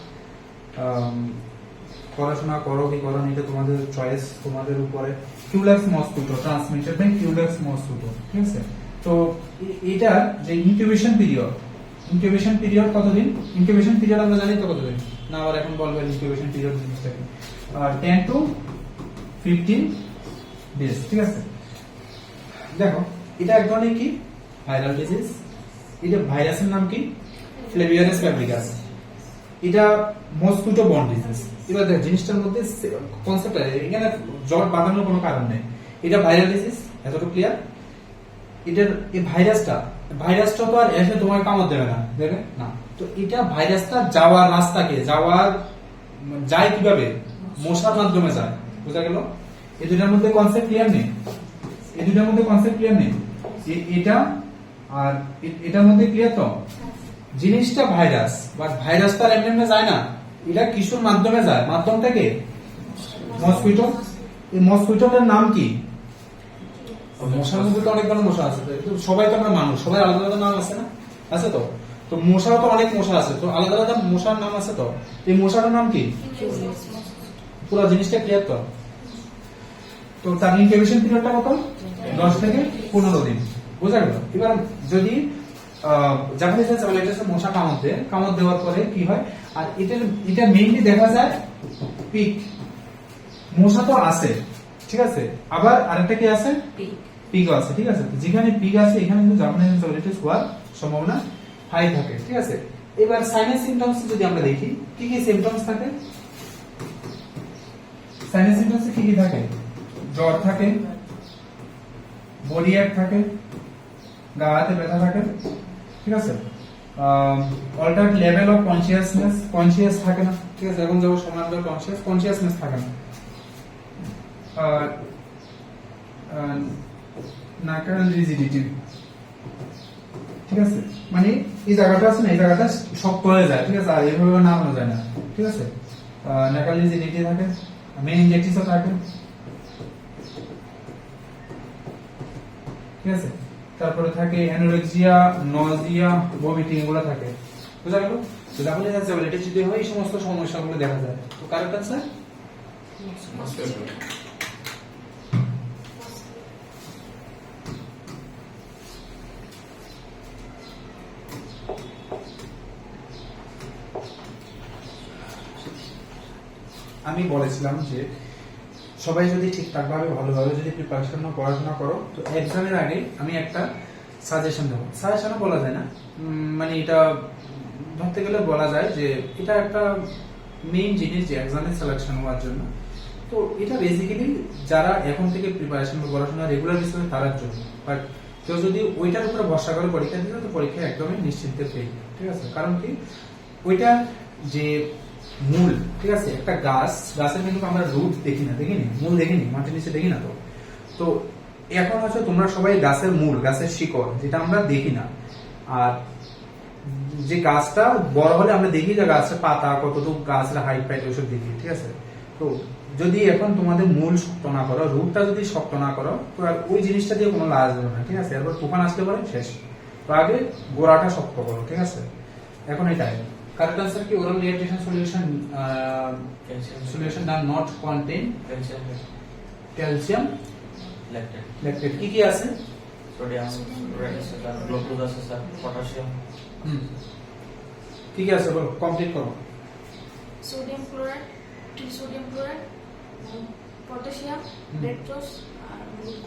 পড়াশোনা করো কি করো এটা তোমাদের চয়েস, তোমাদের উপরে। Culex mosquito, transmitted by Culex mosquito, ঠিক আছে। তো এটা যে ইনকিউবেশন পিরিয়ড কতদিন? ইনকিউবেশন পিরিয়ড আমরা জানি তো কতদিন না, আবার এখন বলবো ইনকিউবেশন পিরিয়ড জিনিসটা কি। 10 to 15 ডেজ, ঠিক আছে। দেখো এটা এক ধরনের কি ভাইরাল ডিজিজ। এটা ভাইরাসের নাম কি? ফ্লেভিভাইরাস ফ্যাব্রিকাস। এটা মসকুইটো বর্ন ডিজিজ। এবার দেখ জিনিসটার মধ্যে কনসেপ্ট আছে, এখানে জট বাঁধানোর কোনো কারণ নেই। এটা ভাইরাল ডিজিজ, এতটুকু ক্লিয়ার। এটার এই ভাইরাসটা তো আর এসে তোমার কামড় দেবে না। তো এটা ভাইরাসটা যাওয়ার রাস্তাকে যায় কিভাবে? মশার মাধ্যমে যায়, বুঝা গেল? এই দুটার মধ্যে কনসেপ্ট ক্লিয়ার নেই। এটা আর এটার মধ্যে ক্লিয়ার তো? জিনিসটা ভাইরাস, বাট ভাইরাসটা এমনি যায় না, এটা কিসের মাধ্যমে যায়? মাধ্যমটাকে মসকুইটো। এই মসকুইটোটার নাম কি? মশার মধ্যে তো অনেক ধরনের মশা আছে, সবাই তো আমরা মানুষ, সবাই আলাদা আলাদা নাম আছে না? আছে তো? তো মশাও তো অনেক মশা আছে, তো আলাদা আলাদা মশার নাম আছে তো। এই মশাটার নাম কি? পুরো জিনিসটা ক্লিয়ার তো? তো তার ইনকিউবেশন পিরিয়ডটা কত? 10 থেকে 15 দিন। বোঝা গেল? এবার যদি জাপানিজ এনসেফালাইটিস মশা কামড় দেওয়ার পরে কি হয়, আর এটা মেইনলি দেখা যায় পিক, মশা তো আছে, ঠিক আছে, আবার আরেকটা কি আছে, পিক আছে, ঠিক আছে। যেখানে পিক আছে এখানে কিন্তু জাপানিজ এনসেফালাইটিস হওয়ার সম্ভাবনা হাই থাকে, ঠিক আছে। এবার সাইনাস সিম্পটমস যদি আমরা দেখি, কি কি সিম্পটমস থাকে, সাইনাস সিম্পটমস কি কি থাকে, জ্বর থাকে, বডি এক থাকে, গা হাতে ব্যথা থাকে, ঠিক আছে। অল্টারড লেভেল অফ কনসিয়াস থাকে না, ঠিক আছে, এখন যখন সময় আমরা কনসিয়াসনেস থাকে না। নাকাল রিজিডিটি, ঠিক আছে, মানে এই জায়গাটা আছে না, এই জায়গাটা শক্ত হয়ে যায়, ঠিক আছে, আর এভাবে নামানো যায় না, ঠিক আছে। নাকাল রিজিডিটি থাকে, মেনিনজাইটিসও থাকে, ঠিক আছে। তারপরে থাকে অ্যানোরেক্সিয়া, নজিয়া, ভমিটিং, এগুলো থাকে, বুঝা গেল? তো তাহলে এটা যদি হয় এই সমস্ত সমস্যাগুলো দেখা যায়। তো কারেক্ট আনসার আমি বলেছিলাম যে সবাই যদি ঠিকঠাক ভাবে ভালোভাবে যদি প্রিপারেশন পড়াশোনা করো, তো এক্সামের আগে আমি একটা সাজেশন দেবো। সাজেশনও বলা যায় না, মানে এটা ধরতে গেলে বলা যায় যে এটা একটা মেইন জিনিস যে এক্সামে সিলেকশন হওয়ার জন্য। তো এটা বেসিক্যালি যারা এখন থেকে প্রিপারেশন বা পড়াশোনা রেগুলার বেসিসে তার জন্য। বাট কেউ যদি ওইটার উপরে ভরসা করে পরীক্ষা দিতে, তো পরীক্ষা একদমই নিশ্চিন্তে ফেল, ঠিক আছে। কারণ কি, ওইটা যে মূল, ঠিক আছে, একটা গাছের কিন্তু আমরা রুট দেখিনি, মূল দেখিনি, মাটির নিচে দেখি না। তো এখন হচ্ছে তোমরা সবাই গাছের মূল, গাছের শিকড়, যেটা আমরা দেখি না। আর যে গাছটা বড় হলে আমরা দেখি যে গাছের পাতা কতটুকু, গাছের হাইট ফাইট ওইসব দেখি, ঠিক আছে। তো যদি এখন তোমাদের মূল শক্ত না করো, রুটটা যদি শক্ত না করো, তো আর ওই জিনিসটা দিয়ে কোনো লাভ হবে না, ঠিক আছে। এরপর তুফান আসতে পারে, শেষ। তো আগে গোড়াটা শক্ত করো, ঠিক আছে। এখন এটাই কারেক্ট আনসার কি, oral rehydration solution done not contain calcium lactate. কি কি আছে, সোডিয়াম, গ্লুকোজ আছে স্যার, পটাশিয়াম। কি কি আছে বলো, কমপ্লিট করো। Sodium chloride, sodium chloride, potassium, lactose,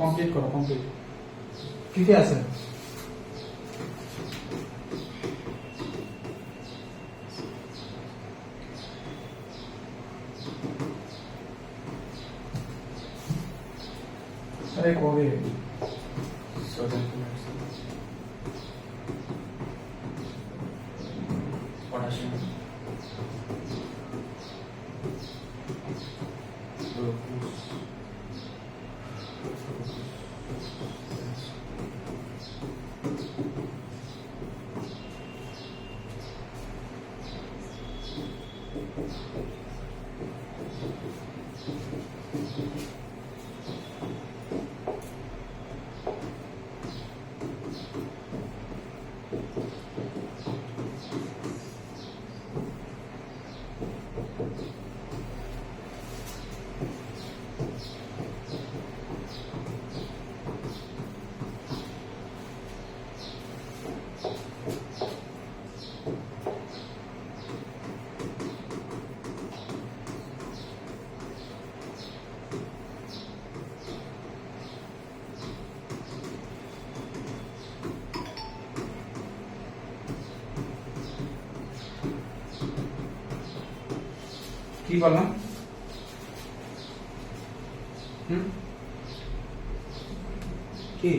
complete করো, কমপ্লিট। কি কি আছে, আরে কবে, সোডিয়াম, পটাশিয়াম, গ্লুকোজ, কি বললাম, কি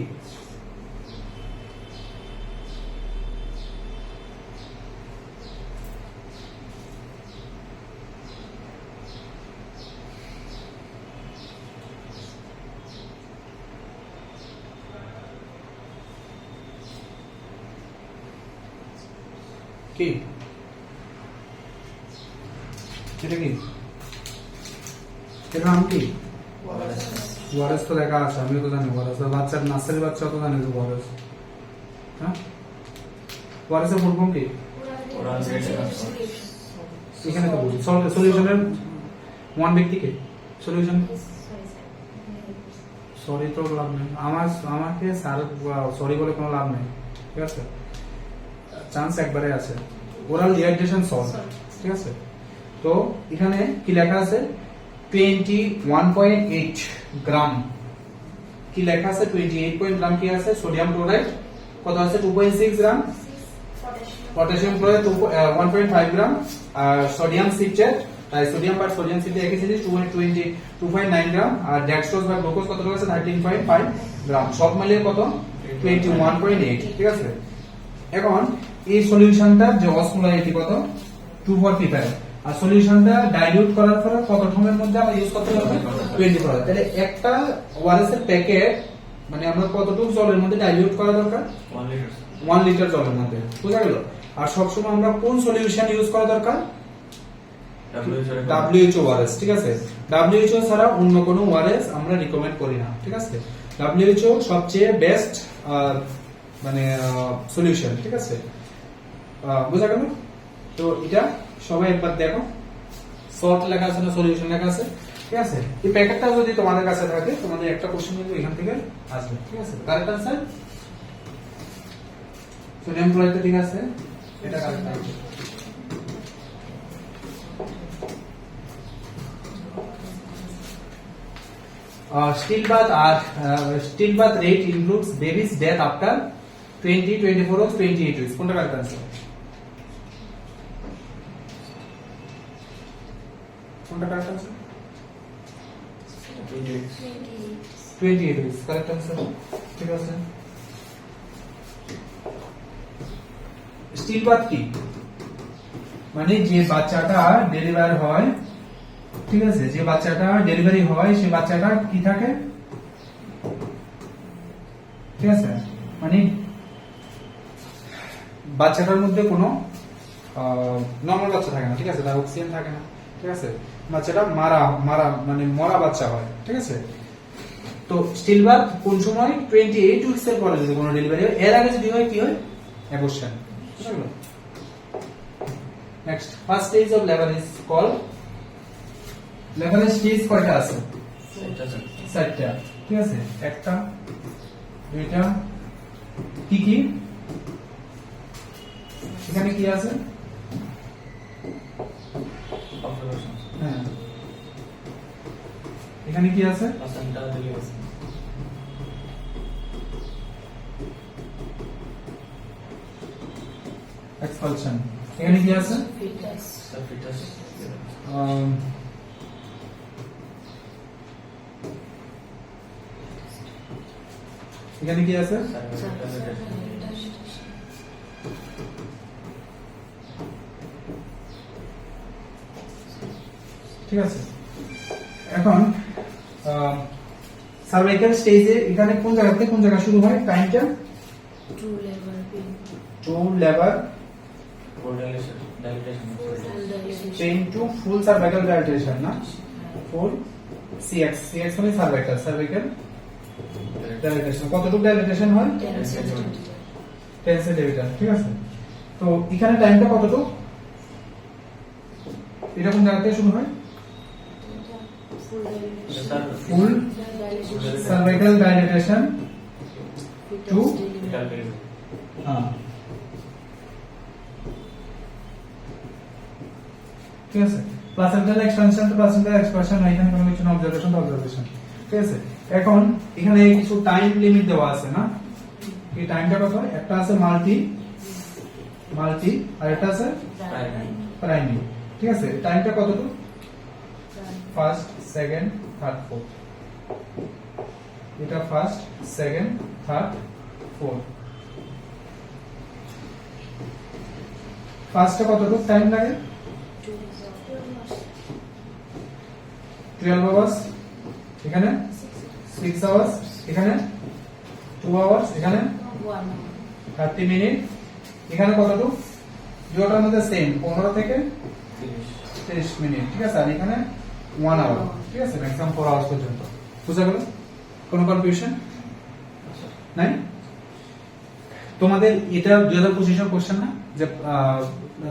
কি এটা কি, এর নাম কি, ওয়ারেস তো লেখা আছে, আমিও তো জানি ওয়ারেস। বাচ্চার নার্সারি বাচ্চা তো জানে যে ওয়ারেস। হ্যাঁ, ওয়ারেসের ফুল ফর্ম কি, এখানে তো বলছি সলিউশনের ওয়ান ব্যক্তিকে, সলিউশন সরি তো লাভ নেই, আমাকে স্যার সরি বলে কোনো লাভ নেই, ঠিক আছে? চান্স একবারে আছে। ওরাল ডিহাইড্রেশন সল্ট, ঠিক আছে? তো এখানে কি লেখা আছে? 21.8 গ্রাম কি লেখা আছে? 28 গ্রাম কি আছে? Sodium chloride. কত আছে? 2.6 গ্রাম। পটাশিয়াম ক্লোরাইড 1.5 গ্রাম। আর সোডিয়াম সিট্রেট, তাই সোডিয়াম বা সোডিয়াম সিট্রেট একই জিনিস 2.9 গ্রাম। আর ডেক্সট্রোজ বা গ্লুকোজ কত আছে? 13.5 গ্রাম। সব মিলিয়ে কত? 21.8, ঠিক আছে? এখন এই সলিউশনটার যে অসমোলারিটি কত? 245। আর সলিউশনটা ডাইলিউট করার পরে কত সময়ের মধ্যে আমরা ইউজ করতে হবে? 24 আওয়ার। তাহলে একটা ওআরএস এর প্যাকেট মানে আমরা কতটুকু জলের মধ্যে ডাইলিউট করা দরকার? 1 লিটার 1 লিটার জলের মধ্যে, বুঝা গেল? আর সবসময় আমরা কোন সলিউশন ইউজ করা দরকার? WHO ওআরএস, ঠিক আছে? WHO ছাড়া অন্য কোনো ওআরএস আমরা রিকমেন্ড করি না, ঠিক আছে? WHO সবচেয়ে বেস্ট মানে সলিউশন, ঠিক আছে? বুঝা গেল? তো এটা সবাই একবার দেখো, সল্ট লেখা আছে না সলিউশন লেখা আছে, ঠিক আছে? এই প্যাকেটটা যদি তোমাদের কাছে থাকে, তোমাদের একটা কোশ্চেন কিন্তু এখান থেকে আসবে, ঠিক আছে? কারেক্ট आंसर সোডিয়াম ক্লোরাইড, ঠিক আছে? এটা correct answer. Still birth rate includes baby's death after 20, 24 or 28 weeks. কোনটা কারেক্ট आंसर? কোনটা correct answer? 28 weeks correct answer, ঠিক আছে? স্টিল বার্থ কি? মানে যে বাচ্চাটা ডেলিভারি হয়, ঠিক আছে? যে বাচ্চাটা ডেলিভারি হয় সে বাচ্চাটা কি থাকে, ঠিক আছে? মানে বাচ্চাটার মধ্যে কোনো নরমাল বাচ্চা থাকে না, ঠিক আছে? তার অক্সিজেন থাকে না, ঠিক আছে? বাচ্চাটা মানে মরা বাচ্চা হয়, ঠিক আছে? তো স্টিল বার্থ কোন সময়? 28 উইকস এর পরে যদি কোনো ডেলিভারি হয়। এর আগে যদি হয় কি হয়? Abortion. Next, first stage of labour is called. লেবারের স্টেজ কয়টা আছে? 4টা, ঠিক আছে? একটা, দুইটা, কি কি? এখানে কি আছে? হ্যাঁ, এখানে কি আছে? এক্সপালশন। এখানে কি আছে? এখানে কি আছে? ঠিক আছে? এখন সার্ভাইকাল স্টেজে এখানে কোন জায়গা থেকে কোন জায়গা শুরু হয়? টাইমটা টু লেবার চেইন টু ফুল সার্ভাইকাল ডাইলেটেশন, না? ফুল সিএক্স মানে সার্ভাইকাল ডাইলেটেশন। কতটুকু ডাইলেটেশন হয়? 10 সেন্টিমিটার, ঠিক আছে? তো এখানে টাইমটা কতটুকু? এটা কোন জায়গা থেকে শুরু হয়? ফুল সার্ভাইকাল ডাইলেটেশন টু ঠিক আছে? প্লাসেন্টাল এক্সপানশন তো প্লাসেন্টাল এক্সপানশন, এখানে কোনো কিছু না, অবজারভেশন, ঠিক আছে? এখন এখানে কিছু টাইম লিমিট দেওয়া আছে, না? এই টাইমটা কত? একটা আছে মাল্টি আর একটা আছে প্রাইমারি, ঠিক আছে? টাইমটা কতটুকু? First, second, third, fourth. এটা ফার্স্ট, সেকেন্ড, থার্ড, ফোর্থ। ফার্স্টে কতটুকু টাইম লাগে? 12 আওয়ার্স, এখানে 6 আওয়ার্স, এখানে 2 আওয়ার্স, এখানে 30 মিনিট, এখানে কতটুকু? দুটোর মধ্যে সেম 15 থেকে 30 মিনিট, ঠিক আছে? আর এখানে 1 আওয়ার, ঠিক আছে? ম্যাক্সিমাম 4 আওয়ার্স পর্যন্ত। বুঝা গেল? কোনো কনফিউশন নাই? তোমাদের এটা 2025 এর কোশ্চেন না, যে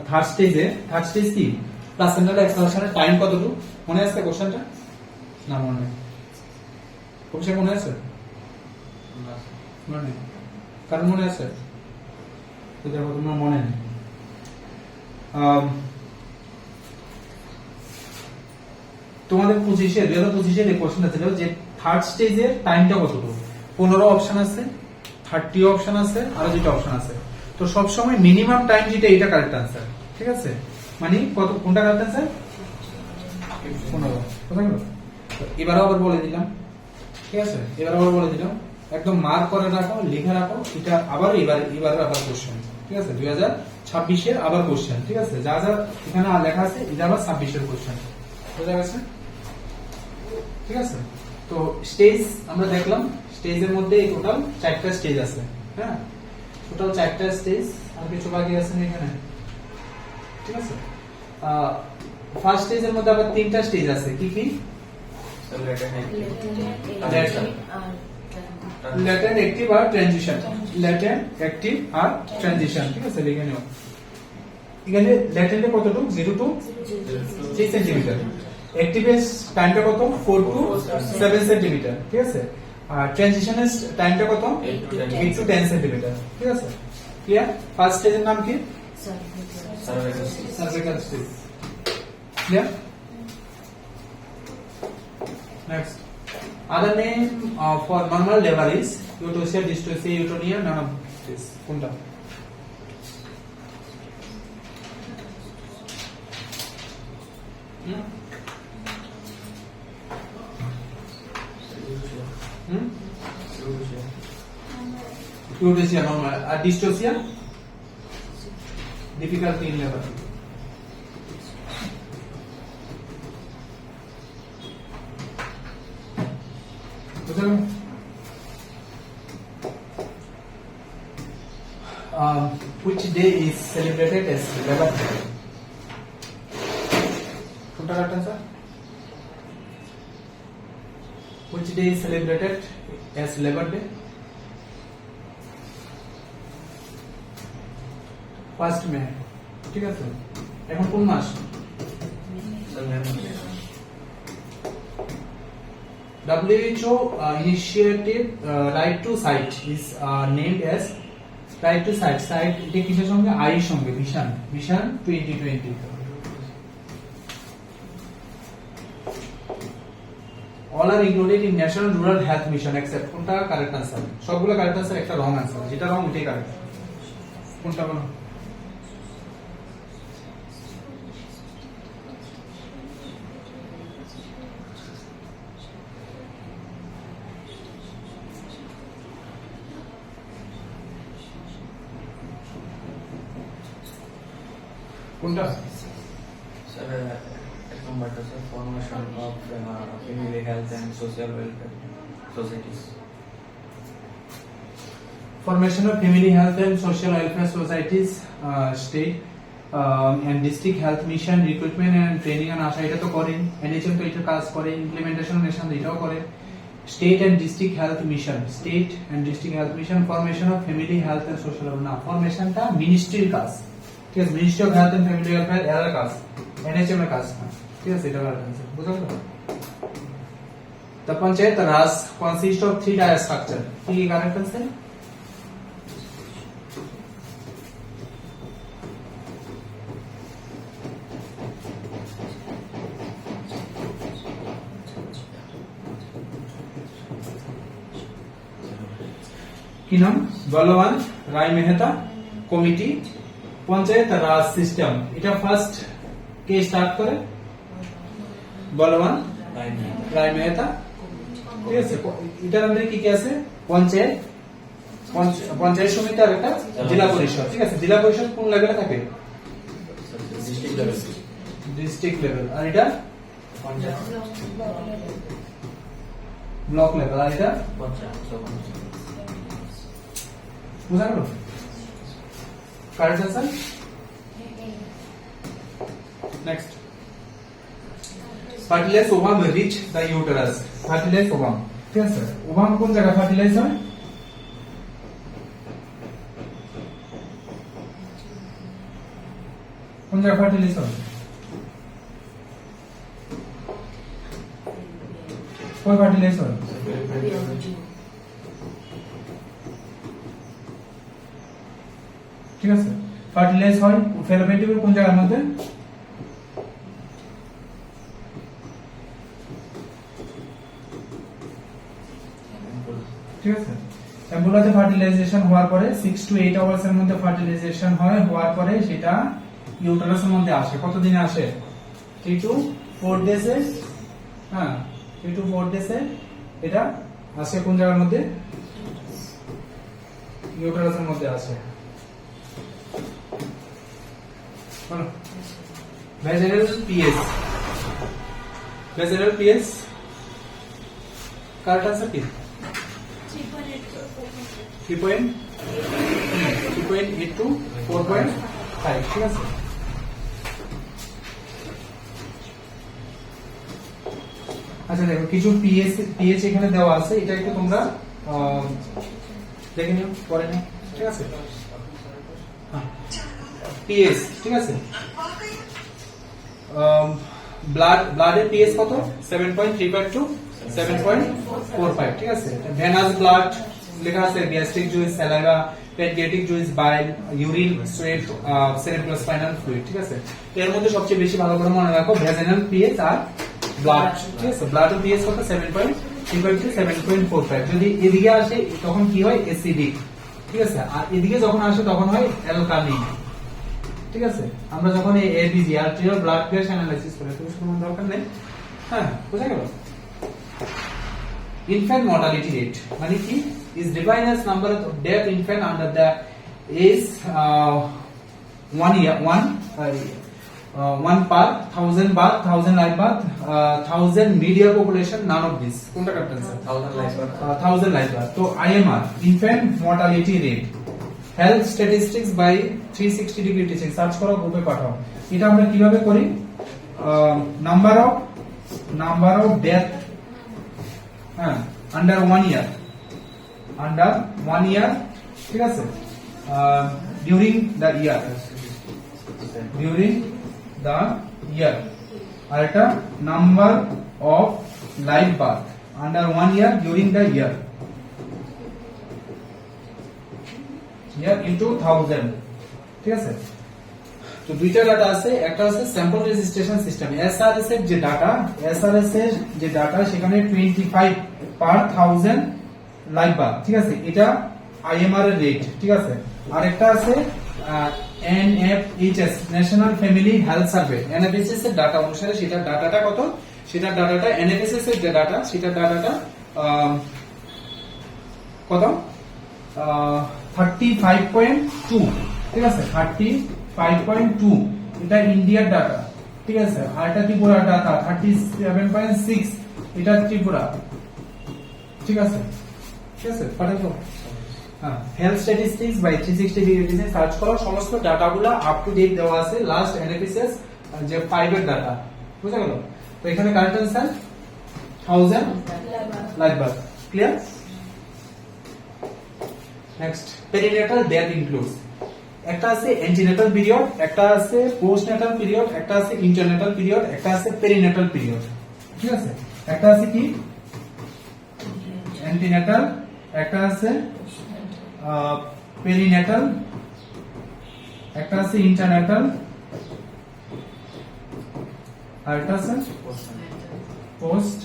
থার্ড স্টেজ কি? প্লাসেন্টাল এক্সপানশনের টাইম কতটুকু? মনে আছে কোশ্চেনটা? না মনে নেই। অভিষেক মনে আছে? না, মনে নেই? কারণ মনে আছে? তো দেখো তোমার মনে নেই। তোমাদের 2025 এই কোশ্চেনটা ছিল যে থার্ড স্টেজের টাইমটা কতটুকু? 15 অপশন আছে, 30 অপশন আছে, আরো যেটা অপশন আছে। তো সব সময় মিনিমাম টাইম যেটা এটা কারেক্ট আনসার, ঠিক আছে? মানে কত, কোনটা কারেক্ট আনসার? 15। কথা গেল? এবারও আবার বলে দিলাম, ঠিক আছে? এবার আবার বলে দিলাম, একদম মার্ক করে রাখো, লিখে রাখো, এটা আবার এবার আবার কোশ্চেন, ঠিক আছে? 2026 এর আবার কোশ্চেন, ঠিক আছে? যা যা এখানে লেখা আছে এটা আবার 26 এর কোশ্চেন, বুঝা গেছে? ঠিক আছে? তো স্টেজ আমরা দেখলাম, স্টেজের মধ্যে টোটাল 4টা স্টেজ আছে, হ্যাঁ? টোটাল 4টা স্টেজ, আর কিছু বাকি আছে না এখানে, ঠিক আছে? ফার্স্ট স্টেজের মধ্যে আবার 3টা স্টেজ আছে, কি কি? ল্যাটেন্ট, অ্যাক্টিভ আর ট্রানজিশন। ল্যাটেন্ট, অ্যাক্টিভ আর ট্রানজিশন, ঠিক আছে? লিখে নিও। এখানে ল্যাটেন্টে কতটুকু? 0 to 3 সেন্টিমিটার। অ্যাক্টিভের টাইমটা কত? 4 to 7 সেন্টিমিটার, ঠিক আছে? আর ট্রানজিশনের টাইমটা কত? 8 to 10 সেন্টিমিটার, ঠিক আছে? ক্লিয়ার? ফার্স্ট স্টেজের নাম কি? Cervical stage. Clear? Next. Other name for normal labor is eutosia, dystocia, eutonia, none of this. কোনটা? Eutosia normal. আর dystocia? Difficulty in labor. Which day is celebrated as Labor Day? কোনটা correct answer? Which day is celebrated as Labor Day? 1st May, ঠিক আছে? এখন কোন মাস? WHO initiative right to sight is named as right to sight. Sight এটা কিসের সঙ্গে? আইর সঙ্গে। Vision 2020। All are included in National Rural Health Mission except কোনটা correct answer? সবগুলো কারেক্ট आंसर, একটা রং आंसर। যেটা রং ওইটাই কারেক্ট। কোনটা বলো? কোনটা? Sir, এক নম্বরটা sir formation of family health and social welfare societies. Formation of Family Health and Social Welfare Societies, State and District Health Mission, Recruitment and Training and আশা এটা তো করে, NHM তো এটা কাজ করে, Implementation Nation এটাও করে, State and District Health Mission, State and District Health Mission, Formation of Family Health and Social Welfare, না, ফরমেশনটা মিনিস্ট্রির কাজ, ঠিক আছে? Ministry of health and family welfare এর কাজ, NHM এর কাজ না, ঠিক আছে? এটা কারেক্ট आंसर, বুঝা গেল? The Panchayat Raj consists of 3 tier structure, কি কারেক্ট आंसर? কি নাম? বলওয়ান রায় মেহতা কমিটি পঞ্চায়েত রাজ সিস্টেম। এটা ফার্স্ট কে স্টার্ট করে? বলওয়ান রায় মেহতা, ঠিক আছে? এটার আন্ডারে কি কি আছে? পঞ্চায়েত, পঞ্চায়েত সমিতি আর একটা জেলা পরিষদ, ঠিক আছে? জেলা পরিষদ কোন লেভেলে থাকে? District level. District level. আর এটা পঞ্চায়েত ব্লক লেভেল। আর এটা বুঝা গেল? Correct answer. Next, fertilize ovum reach the uterus. Fertilize ovum, ঠিক আছে? ওভাম কোন জায়গায় ফার্টিলাইজ হয়? কোন জায়গায় ফার্টিলাইজ হয়? কই ফার্টিলাইজ হয়? ঠিক আছে, ফার্টিলাইজ হয় ফ্যালোপিয়ান টিউবের কোন জায়গার মধ্যে? ঠিক আছে, অ্যাম্বুলাতে ফার্টিলাইজেশন হওয়ার পরে 6 to 8 আওয়ার্স এর মধ্যে ফার্টিলাইজেশন হয়, হওয়ার পরে সেটা ইউটেরাসের মধ্যে আসে। কত দিনে আসে? 3 to 4 days এ, হ্যাঁ 3 to 4 days এ এটা আসে কোন জায়গার মধ্যে? ইউটেরাসের মধ্যে আসে। Vaginal PS, vaginal PS correct answer কি? 3.8 to 4.5, ঠিক আছে। আচ্ছা দেখো, কিছু পিএইচ এখানে দেওয়া আছে, এটা একটু তোমরা দেখে নিও, পরে নিও, ঠিক আছে। হ্যাঁ, পিএইচ, ঠিক আছে। ব্লাডের পিএইচ কত? 7.35 to 7.45, ঠিক আছে। ভেনাস ব্লাড লেখা আছে, gastric juice, saliva, pancreatic juice, bile, urine, sweat, cerebrospinal fluid, ঠিক আছে। এর মধ্যে সবচেয়ে বেশি ভালো করে মনে রাখো ভ্যাজিনাল পিএইচ আর ব্লাড, ঠিক আছে। ব্লাডের পিএইচ কত? 7.35 to 7.45। যদি এদিকে আসে তখন কি হয়? অ্যাসিডিক, ঠিক আছে। আর এদিকে যখন আসে তখন হয় অ্যালকালিন, ঠিক আছে। আমরা যখন এই ABG arterial blood pressure analysis করি, তো কোনো দরকার নেই। হ্যাঁ, বুঝা গেল? Infant mortality rate মানে কি? Is defined as number of death infant under the age 1 year, 1 per 1000 birth, 1000 live birth, 1000 median population, none of this. কোনটা correct answer? 1000 live birth. 1000 live birth। তো IMR infant mortality rate, health statistics by 360 degree teaching, search করো, গ্রুপে পাঠাও। এটা আমরা কিভাবে করি? Number of death, হ্যাঁ, আন্ডার 1 ইয়ার, আন্ডার 1 ইয়ার, ঠিক আছে। During the year, during the year. আর এটা number of live birth under 1 year during the year, year into 1000, ঠিক আছে। তো দুইটা ডাটা আছে, একটা আছে স্যাম্পল রেজিস্ট্রেশন সিস্টেম, এসআরএস এর যে ডাটা, এসআরএস এর যে ডাটা সেখানে 25 পার 1000 লাইভ বার্থ, ঠিক আছে। এটা আইএমআর এর রেট, ঠিক আছে। আর একটা আছে NFHS, national family health survey, NFHS এর ডাটা অনুসারে সেটা ডাটাটা কত? সেটা ডাটাটা এনএফএইচএস এর যে ডাটা, সেটা ডাটাটা কত? 35.2, ঠিক আছে। 35.2 এটা ইন্ডিয়ার ডাটা, ঠিক আছে। আর এটা ত্রিপুরার ডাটা 37.6, এটা ত্রিপুরা, ঠিক আছে। ঠিক আছে, পাঠাবো। হ্যাঁ, health statistics by 360 degree search করো, সমস্ত ডাটাগুলো আপ টু ডেট দেওয়া আছে, লাস্ট এনএফএসএস যে 5 এর ডাটা, বুঝা গেল? তো এখানে correct answer 1000 live birth, clear? Next, perinatal death includes, একটা আছে অ্যান্টিনেটাল পিরিয়ড, একটা আছে পোস্টনেটাল পিরিয়ড, একটা আছে ইন্টারনেটাল পিরিয়ড, একটা আছে পেরিনেটাল পিরিয়ড, ঠিক আছে। একটা আছে কি? অ্যান্টিনেটাল, একটা আছে পেরিনেটাল, একটা আছে ইন্টারনেটাল, আর একটা আছে পোস্ট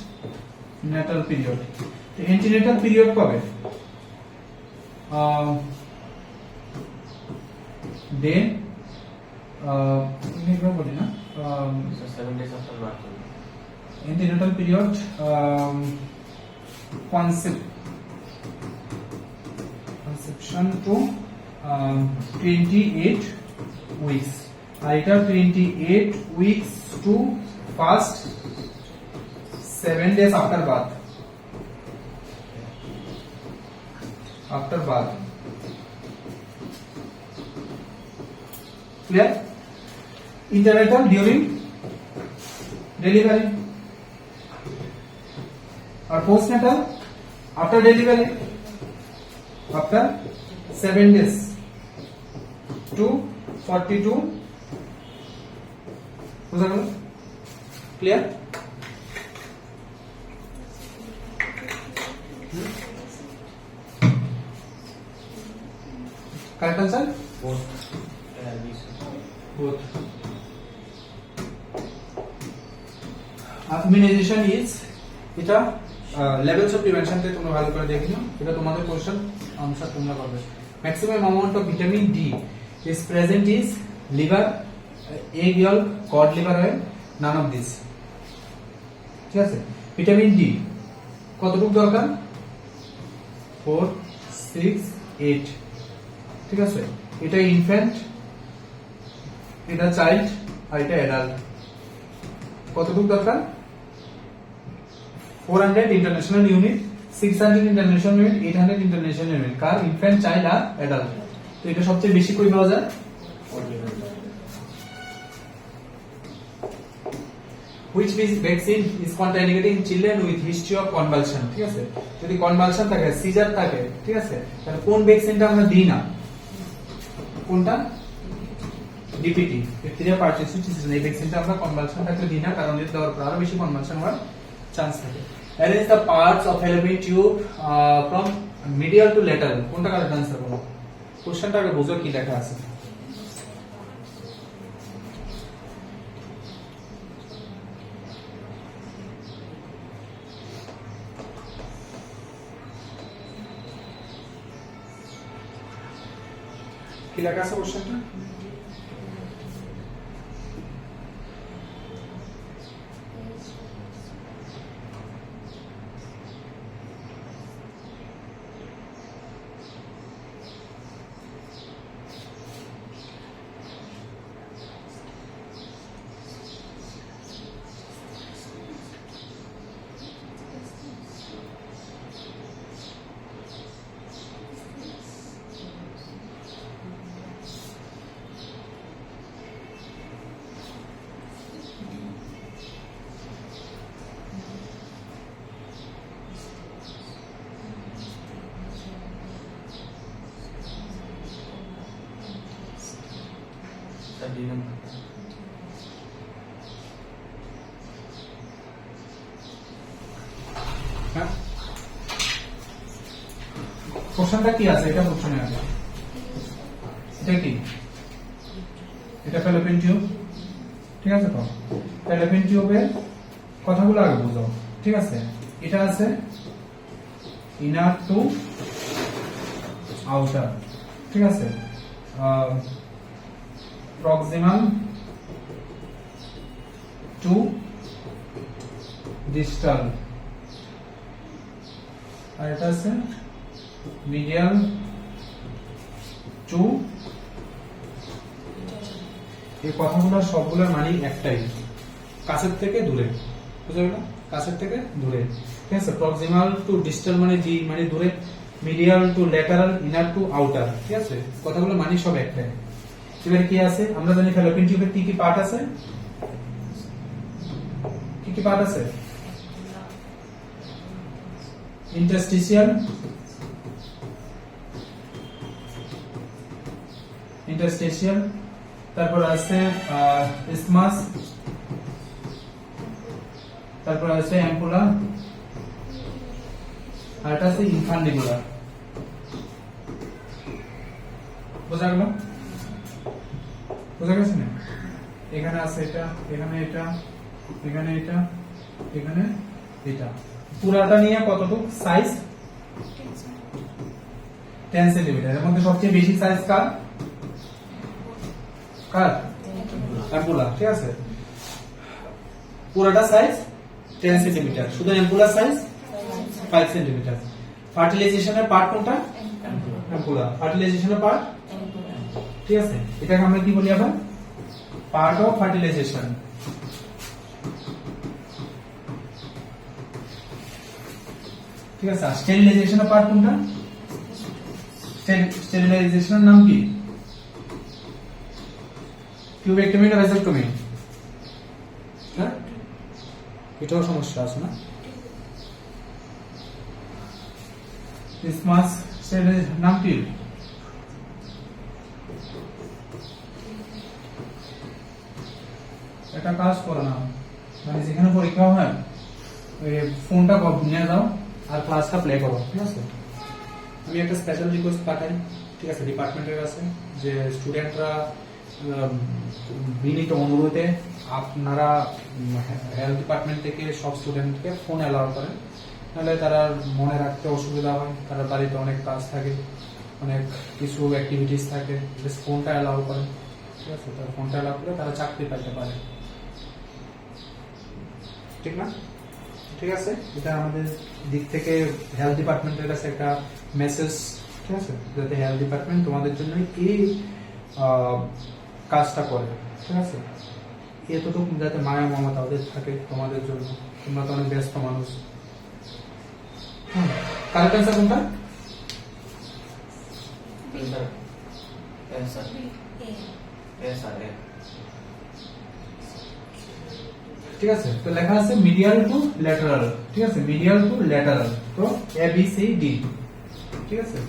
নেটাল পিরিয়ড। তো অ্যান্টিনেটাল পিরিয়ড কবে? ডে বলি না, 7 days after birth. antenatal period, conception to 28 weeks, আর এটা 28 weeks to first 7 days after birth, after birth, clear? Internatal during delivery, or postnatal after delivery, after 7 days to 42, বুঝা গেল? Clear? Correct answer both these. both. Immunization is এটা levels of prevention তে তোমরা ভালো করে দেখে নাও, এটা তোমাদের কোশ্চেন আনসার তোমরা পাবে। Maximum amount of vitamin D is present is liver, egg yolk, cod liver oil, none of this। ঠিক আছে, ভিটামিন ডি কতটুকু দরকার? 4, 6, 8। ঠিক আছে, এটা ইনফ্যান্ট, এটা চাইল্ড, আর এটা অ্যাডাল্ট। কতটুকু দরকার? 400 international unit, 600 international unit, 800 international unit. কার? ইনফ্যান্ট, চাইল্ড আর অ্যাডাল্ট। তো এটা সবচেয়ে বেশি কই পাওয়া যায়? Which vaccine is contraindicated in children with history of convulsion? ঠিক আছে, যদি কনভালশন থাকে, সিজার থাকে, ঠিক আছে, তাহলে কোন ভ্যাকসিনটা আমরা দিই না? কোনটা? ডিপিটি, ব্যাকটেরিয়া পারসিস্টেন্ট, এই ভ্যাকসিনটা আমরা কনভালশন থাকলে দিই না, কারণ এর দেওয়ার পর আরো বেশি কনভালশন হওয়ার চান্স থাকে। Arrange the parts of fallopian tube from medial to lateral। কোনটা কারেক্ট आंसर বলো? কোশ্চেনটা আগে বুঝো কি লেখা আছে। কি লেখা আছে কোশ্চেনটা? হ্যাঁ, কোশ্চেনটা কি আছে এটা বুঝছো না? এটা কি? এটা ফ্যালোপিয়ান টিউব, ঠিক আছে। তো ফ্যালোপিয়ান টিউবের কথাগুলো আগে বুঝো, ঠিক আছে। এটা আছে ইনার টু আউটার, ঠিক আছে, প্রক্সিমাল টু ডিস্টাল, আর এটা আছে মিডিয়াল টু। এই কথাগুলো সবগুলোর মানে একটাই, কাছের থেকে দূরে, বুঝা গেল? কাছের থেকে দূরে, ঠিক আছে। প্রক্সিমাল টু ডিস্টাল মানে জি মানে দূরে, medial to lateral, inner to outer, ঠিক আছে। কথাগুলো মানে সব একটাই। এবারে কি আছে? আমরা জানি ফ্যালোপিয়ান টিউবের কি কি পার্ট আছে? কি কি পার্ট আছে? ইন্টারস্টিশিয়াল, ইন্টারস্টিশিয়াল, তারপর আছে ইসমাস, তারপর আছে অ্যাম্পুলা, আর এটা আছে ইনফান্ডিবুলার। বোঝা গেল? বোঝা গেছে না? এখানে আছে এটা, এখানে এটা, এখানে এটা, এখানে এটা। পুরাটা নিয়ে কতটুকু সাইজ? 10 সেন্টিমিটার। এর মধ্যে সবচেয়ে বেশি সাইজ কার? কার? অ্যাম্পুলা, ঠিক আছে। পুরাটা সাইজ 10 সেন্টিমিটার, শুধু অ্যাম্পুলার সাইজ 5 সেন্টিমিটার। ফার্টিলাইজেশনের পার্ট কোনটা? অ্যাম্পুলা। ফার্টিলাইজেশনের পার্ট, ঠিক আছে। এটাকে আমরা কি বলি আবার? Part of fertilisation. ঠিক আছে। স্টেরিলাইজেশনের পার্ট কোনটা? স্টেরিলাইজেশনের নাম কি? টিউবেক্টমি না ভ্যাসেক্টমি? হ্যাঁ, এটাও সমস্যা আছে না? ইসমাস স্টেরিলাইজেশন নাম কি? এটা কাজ করে না, মানে যেখানে পরীক্ষা হয় ওই ফোনটা নিয়ে যাও আর ক্লাসটা প্লে করো, ঠিক আছে। আমি একটা স্পেশাল রিকোয়েস্ট পাঠাই, ঠিক আছে, ডিপার্টমেন্টের কাছে যে স্টুডেন্টরা বিনীত অনুরোধে আপনারা হেলথ ডিপার্টমেন্ট থেকে সব স্টুডেন্টকে ফোন অ্যালাউ করেন, নাহলে তারা মনে রাখতে অসুবিধা হয়, তারা বাড়িতে অনেক কাজ থাকে, অনেক কিছু অ্যাক্টিভিটিস থাকে, জাস্ট ফোনটা অ্যালাউ করেন, ঠিক আছে, তারা ফোনটা অ্যালাউ করে তারা চাকরি পাইতে পারে, ঠিক না? ঠিক আছে, এটা আমাদের দিক থেকে হেলথ ডিপার্টমেন্টের কাছে একটা মেসেজ, ঠিক আছে, যাতে হেলথ ডিপার্টমেন্ট তোমাদের জন্য এই কাজটা করে, ঠিক আছে, এতটুকু যাতে মায়া মমতা ওদের থাকে তোমাদের জন্য, তোমরা তো অনেক ব্যস্ত মানুষ। কারেক্ট অ্যান্সার কোনটা? Sir, yes sir, A. yes sir, yeah. ঠিক আছে, তো লেখা আছে মিডিয়াল টু ল্যাটারাল, ঠিক আছে, মিডিয়াল টু ল্যাটারাল, তো এ বি সি ডি, ঠিক আছে।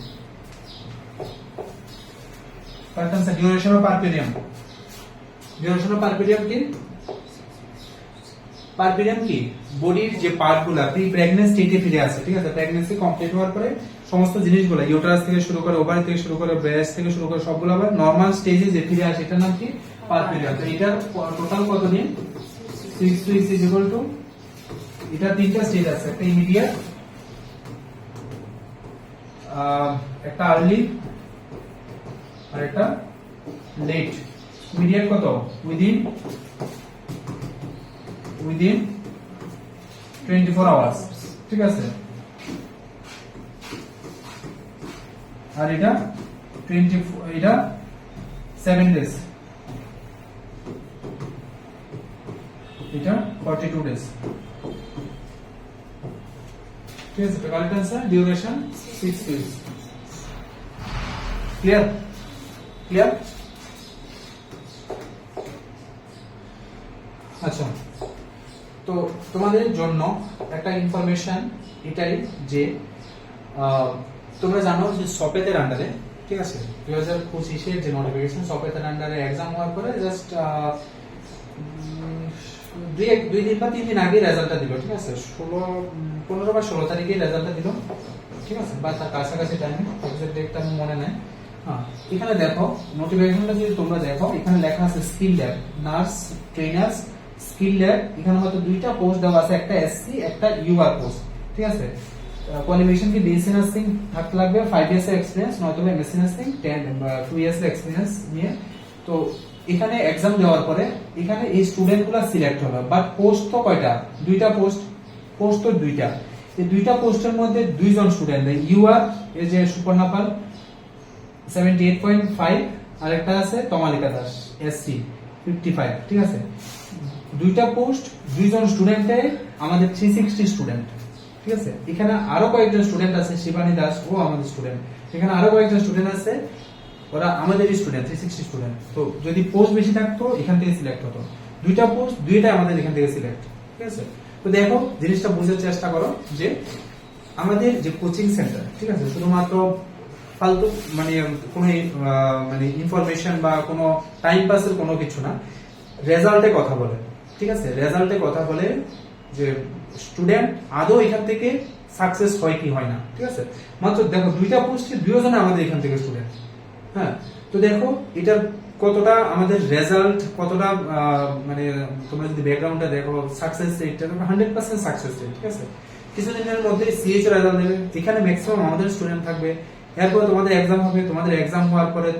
Correct answer duration of puerperium, duration of puerperium কি? পারপিডিয়াম কি? বডির যে পার্টগুলো প্রি প্রেগন্যান্ট স্টেজে ফিরে আসে, ঠিক আছে, প্রেগন্যান্সি কমপ্লিট হওয়ার পরে সমস্ত জিনিসগুলো ইউটারাস থেকে শুরু করে ওভারি থেকে শুরু করে ব্রেস্ট থেকে শুরু করে সবগুলো আবার নরমাল স্টেজে যে ফিরে আসে, এটার নাম কি? পারপিডিয়াম। তো এটার টোটাল কত দিন? 6 to is equal to, এটা তিনটা স্টেজ আছে, একটা ইমিডিয়েট, একটা আর্লি আর একটা লেট। ইমিডিয়েট কত? উইদিন 24 আওয়ার্স, ঠিক আছে, আর এটা 7 ডেজ, এটা 42 ডেজ, ঠিক আছে। তো correct answer duration 6 days. Clear? Clear? আচ্ছা, তো তোমাদের জন্য একটা ইনফরমেশন এটাই যে তোমরা জানো যে সপেতের আন্ডারে, ঠিক আছে, 2025 এর যে নোটিফিকেশন, সপেতের আন্ডারে এক্সাম হওয়ার পরে জাস্ট দুই দিন বা 3 দিন আগে রেজাল্টটা দিল, ঠিক আছে, 15 বা 16 তারিখে রেজাল্টটা দিল, ঠিক আছে, বা তার কাছাকাছি টাইমে, এক্সাক্ট ডেটটা আমার মনে নাই। হ্যাঁ, এখানে দেখো নোটিফিকেশনটা যদি তোমরা দেখো, এখানে লেখা আছে skill lab, nurse trainers skill lab, এখানে হয়তো দুইটা পোস্ট দেওয়া আছে, একটা এসসি একটা ইউআর পোস্ট, ঠিক আছে। কোয়ালিফিকেশন কি বিএসসি নার্সিং থাকতে লাগবে, 5 ইয়ার্স এক্সপেরিয়েন্স, নয়তো এমএসসি নার্সিং 2 ইয়ার্স এক্সপেরিয়েন্স নিয়ে। তো এখানে এক্সাম দেওয়ার পরে এখানে এই স্টুডেন্টগুলো সিলেক্ট হবে, বাট পোস্ট তো কয়টা? দুইটা পোস্ট তো দুইটা। এই দুইটা পোস্টের মধ্যে দুইজন স্টুডেন্ট, ইউআর এই যে সুপর্ণা পাল 78.5 আর একটা আছে তমালিকা দাস এসসি 55, ঠিক আছে। দুইটা পোস্ট, দুইজন স্টুডেন্টে আমাদের 360 স্টুডেন্ট, ঠিক আছে। এখানে আরো কয়েকজন স্টুডেন্ট আছে, শিবানী দাস ও আমাদের স্টুডেন্ট, এখানে আরো কয়েকজন স্টুডেন্ট আছে, ওরা আমাদেরই স্টুডেন্ট, 360 স্টুডেন্ট। তো যদি পোস্ট বেশি থাকতো এখান থেকে সিলেক্ট হতো, দুইটা পোস্ট দুইটাই আমাদের এখান থেকে সিলেক্ট, ঠিক আছে। তো দেখো জিনিসটা বুঝার চেষ্টা করো যে আমাদের যে কোচিং সেন্টার, ঠিক আছে, শুধুমাত্র ফালতু মানে কোনো মানে ইনফরমেশন বা কোনো টাইম পাসের কোনো কিছু না, রেজাল্টে কথা বলে, ঠিক আছে, রেজাল্টে কথা বলে যে স্টুডেন্ট আদৌ এখান থেকে সাকসেস হয় কি হয় না, ঠিক আছে। মাত্র দেখো দুইটা পোস্টে দুইজন আমাদের এখান থেকে স্টুডেন্ট, হ্যাঁ। তো দেখো এটা কতটা আমাদের রেজাল্ট কতটা মানে তোমরা যদি ব্যাকগ্রাউন্ডটা দেখো, সাকসেস রেটটা 100% সাকসেস রেট, ঠিক আছে। কিছুদিনের মধ্যে সিএইচ রেজাল্ট দেবে, এখানে ম্যাক্সিমাম আমাদের স্টুডেন্ট থাকবে, এরপরে তোমাদের এক্সাম হবে, তোমাদের এক্সাম হওয়ার পরে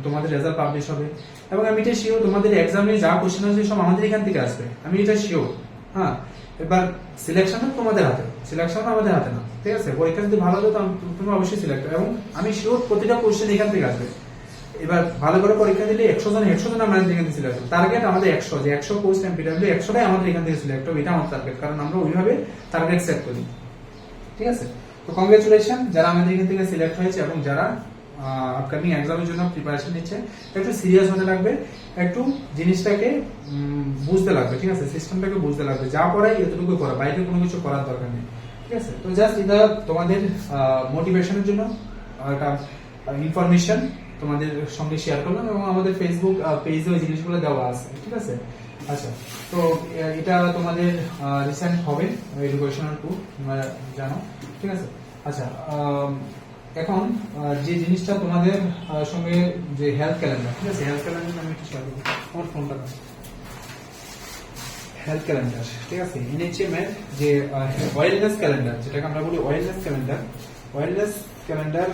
তোমাদের রেজাল্ট পাবলিশ হবে, এবং আমি এটা শিওর তোমাদের এক্সামে যা কোশ্চেন আসবে সব আমাদের এখান থেকে আসবে, আমি এটা শিওর। হ্যাঁ, এবার সিলেকশনও তোমাদের হাতে, সিলেকশনও আমাদের হাতে না, ঠিক আছে। পরীক্ষা যদি ভালো হতো তুমি অবশ্যই সিলেক্ট হবে, এবং আমি শিওর প্রতিটা কোশ্চেন এখান থেকে আসবে। এবার ভালো করে পরীক্ষা দিলে 100 জন আমাদের এখান থেকে সিলেক্ট হবে। টার্গেট আমাদের 100, যে 100 পোস্ট এমপিডব্লিউ 100টাই আমাদের এখান থেকে সিলেক্ট হবে, এটা আমার টার্গেট, কারণ আমরা ওইভাবে টার্গেট সেট করি, ঠিক আছে। তো কংগ্রেচুলেশন যারা আমাদের এখান থেকে সিলেক্ট হয়েছে এবং যারা আপকামিং এক্সামের জন্য প্রিপারেশন নিচ্ছে, একটু সিরিয়াস হতে লাগবে, একটু জিনিসটাকে বুঝতে লাগবে, ঠিক আছে, সিস্টেমটাকে বুঝতে লাগবে, যা পড়াই এতটুকু পড়া, বাইরে কোনো কিছু করার দরকার নেই, ঠিক আছে। তো জাস্ট এটা তোমাদের মোটিভেশনের জন্য একটা ইনফরমেশন তোমাদের সঙ্গে শেয়ার করলাম, এবং আমাদের ফেসবুক পেজে ওই জিনিসগুলো দেওয়া আছে, ঠিক আছে। আচ্ছা, তো এটা তোমাদের রিসেন্ট হবে এডুকেশনাল ট্যুর, তোমরা জানো, ঠিক আছে। আচ্ছা, এখন যে জিনিসটা তোমাদের সঙ্গে যে হেলথ ক্যালেন্ডার, ঠিক আছে, হেলথ ক্যালেন্ডার আমি একটু শেয়ার করবো, আমার ফোনটা হেলথ ক্যালেন্ডার, ঠিক আছে, এনএচএম এর যে ওয়েলনেস ক্যালেন্ডার, যেটাকে আমরা বলি ওয়েলনেস ক্যালেন্ডার, ওয়েলনেস ক্যালেন্ডার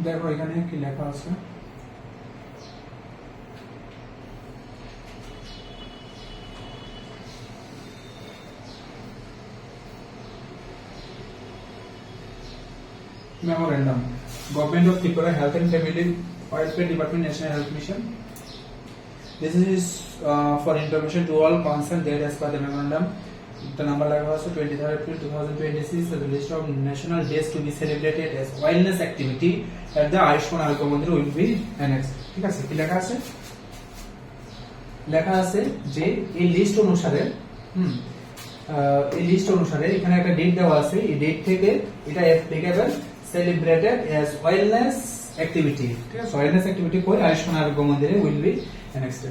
দেখো এখানে কি লেখা আছে, memorandum, Government of Tripura Health and Family Welfare Department, National Health Mission. This is for information to all concerned that as per the memorandum, the number lega also 23rd April 2026, the list of national days to be celebrated as wellness activity at the Ayushman Arogya Mandir will be annexed. ঠিক আছে, কি লেখা আছে? লেখা আছে যে এই list অনুসারে এই লিস্ট অনুসারে এখানে একটা ডেট দেওয়া আছে, এই ডেট থেকে এটা applicable celebrated as wellness activity, ঠিক আছে, wellness activity for Ayushman Arogya Mandir will be annexed.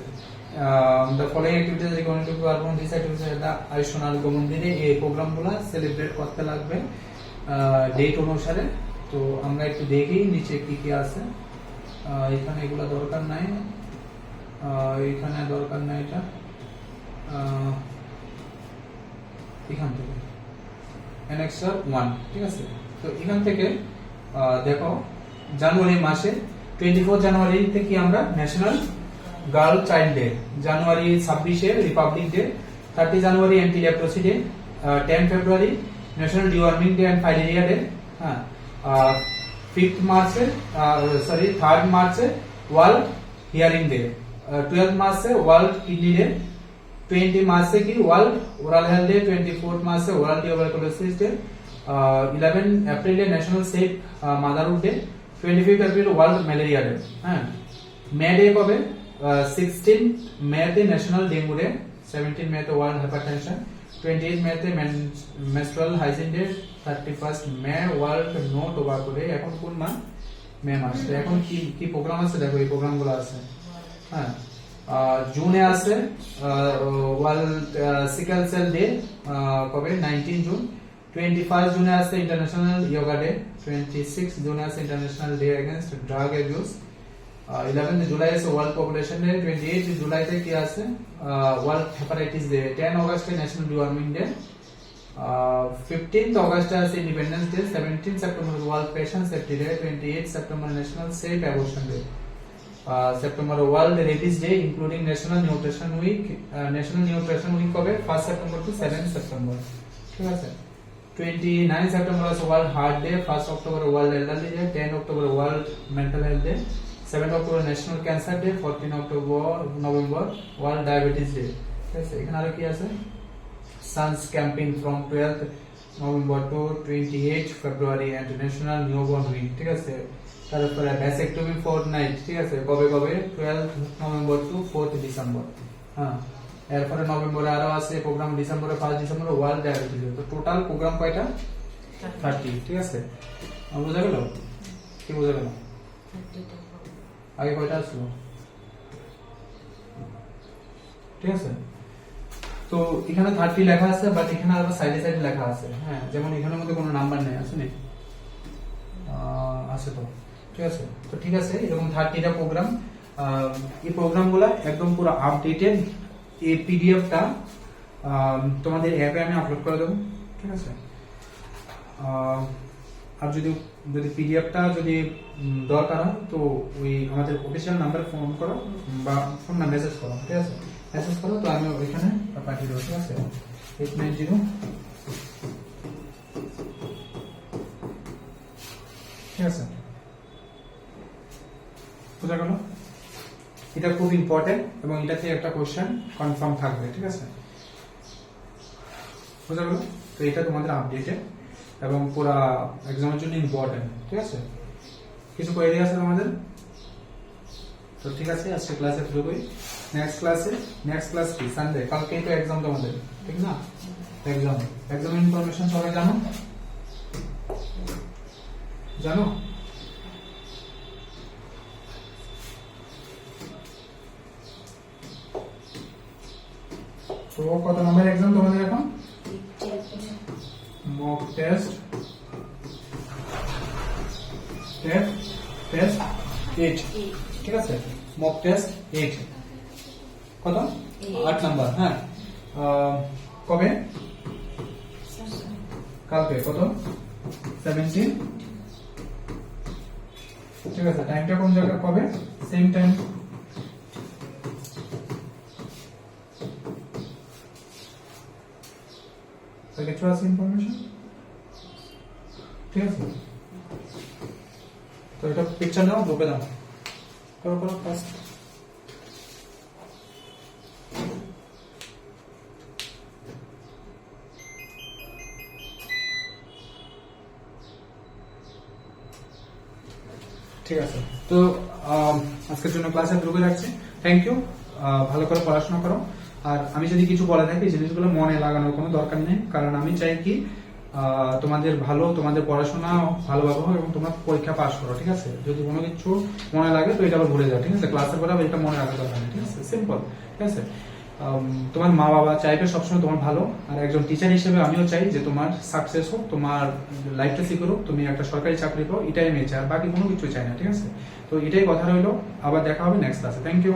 The following activities are going to be performed this activities at the Ayushman Arogya Mandir, এই প্রোগ্রামগুলো celebrate করতে লাগবে date অনুসারে। তো আমরা একটু দেখি নিচে কি কি আছে, এখানে এগুলো দরকার নাই, এখানে দরকার নাই, এটা এখান থেকে অ্যানেক্সার 1, ঠিক আছে। তো এখান থেকে দেখো জানুয়ারি মাসে 24 জানুয়ারি থেকে আমরা national girl child day, January 26 Republic day, 30 January anti leprosy day, 10 February national deworming day and filaria day, হ্যাঁ, 5th মার্চে 3rd মার্চে ওয়ার্ল্ড হিয়ারিং ডে, 12th মার্চে ওয়ার্ল্ড কিডনি ডে, 20 মার্চে কি world oral health day, 24th মার্চে oral tuberculosis day, 11 এপ্রিলে national safe motherhood day, 25 April world malaria day, হ্যাঁ। May day কবে? 16 মে তে ন্যাশনাল ডেঙ্গু ডে, 17 মে তে ওয়ার্ল্ড হাইপারটেনশন, 28 মেতে menstrual hygiene day, 31st May world no tobacco day. এখন কোন মাস? মে মাস। তো এখন কি কি প্রোগ্রাম আছে দেখো, এই প্রোগ্রামগুলো আছে। হ্যাঁ, জুনে আছে ওয়ার্ল্ড সিকেল সেল ডে, কবে? 19 জুন। 21 জুনে আছে ইন্টারন্যাশনাল যোগা ডে। 26 জুনে আছে international day against drug abuse. 11 July আছে ওয়ার্ল্ড পপুলেশন ডে। 28 জুলাইতে কি আছে? World hepatitis day. 10 অগস্টে ন্যাশনাল ডিওয়ার্মিং ডে। 15th অগস্টে আছে independence day. 17 September world patient safety day. 28 September national safe abortion day. September world rabies day including national nutrition week. National nutrition week কবে? 1 September two 7 September. ঠিক আছে। 29 September আছে world heart day. 1 October world elderly day. 10 October world mental health day. 7 October national cancer day. 14 October November world diabetes day. ঠিক আছে। এখানে আর কি আছে? SAANS campaign from 12th November to 28 February and national newborn week. ঠিক আছে। তারপরে vasectomy fortnight. ঠিক আছে। কবে কবে? 12th November two 4th December. হ্যাঁ, এরপরে নভেম্বরে আরো আছে প্রোগ্রাম। ডিসেম্বরে 1 ডিসেম্বর ওয়ার্ল্ড ডায়াবেটিস ডে। তো টোটাল প্রোগ্রাম কয়টা? 30। ঠিক আছে। বোঝা গেল? কি বোঝা গেল? আগে কয়টা আসলো? ঠিক আছে। তো এখানে 30 লেখা আছে, বাট এখানে আরো সাইডে সাইডে লেখা আছে। হ্যাঁ, যেমন এখানের মধ্যে কোনো নাম্বার নেই, আছে নি? আছে তো। ঠিক আছে। তো ঠিক আছে, এরকম 30টা প্রোগ্রাম। এই প্রোগ্রামগুলো একদম পুরো আপডেটেড। এই পিডিএফটা তোমাদের অ্যাপে আমি আপলোড করে দেবো। ঠিক আছে। আর যদি পিডিএফটা যদি দরকার হয় তো ওই আমাদের অফিসিয়াল নাম্বারে ফোন করো বা ফোন না মেসেজ করো। ঠিক আছে। মেসেজ করো, তো আমি ওইখানে পাঠিয়ে দেবো। ঠিক আছে। 890। ঠিক আছে। বোঝা গেল? এটা খুব ইম্পর্টেন্ট এবং এটা থেকে একটা কোশ্চেন কনফার্ম থাকবে। ঠিক আছে। বোঝা গেল? তো এটা তোমাদের আপডেটেড এবং পুরো এক্সামের জন্য ইম্পর্টেন্ট। ঠিক আছে। কিছু কোয়েরি আছে তোমাদের? তো ঠিক আছে, আজকে ক্লাসে শুরু করি। নেক্সট ক্লাস কি? সানডে। কালকেই তো এক্সাম তোমাদের, ঠিক না? এক্সাম ইনফরমেশন সবাই জানো? তো কত নম্বর এক্সাম তোমাদের এখন? Mock test 8। ঠিক আছে। মক টেস্ট 8 কত? 8 নাম্বার। হ্যাঁ, কবে? কালকে। কত? 17। ঠিক আছে। টাইমটা কোন জায়গায়? কবে? Same time. কিছু আছে ইনফরমেশন? ঠিক আছে। তো এটা পিকচার নাও, গ্রুপে দাও। করো ফার্স্ট। ঠিক আছে। তো আজকের জন্য ক্লাসে গ্রুপে রাখছি। Thank you. ভালো করে পড়াশোনা করো। আর আমি যদি কিছু বলে থাকি, জিনিসগুলো মনে লাগানোর কোনো দরকার নেই, কারণ আমি চাই কি তোমাদের তোমাদের পড়াশোনা ভালোভাবে হোক এবং তোমরা পরীক্ষা পাস করো। ঠিক আছে। যদি কোনো কিছু মনে লাগে তো এটা আবার ভুলে যাও। ঠিক আছে। ক্লাসের পরে এটা মনে রাখার দরকার নেই। ঠিক আছে। সিম্পল। ঠিক আছে। তোমার মা বাবা চাইবে সবসময় তোমার ভালো, আর একজন টিচার হিসেবে আমিও চাই যে তোমার সাকসেস হোক, তোমার লাইফটা সিকিউর হোক, তুমি একটা সরকারি চাকরি পাও, এটাই আমি চাই, আর বাকি কোনো কিছু চাই না। ঠিক আছে। তো এটাই কথা রইলো। আবার দেখা হবে নেক্সট ক্লাসে। Thank you.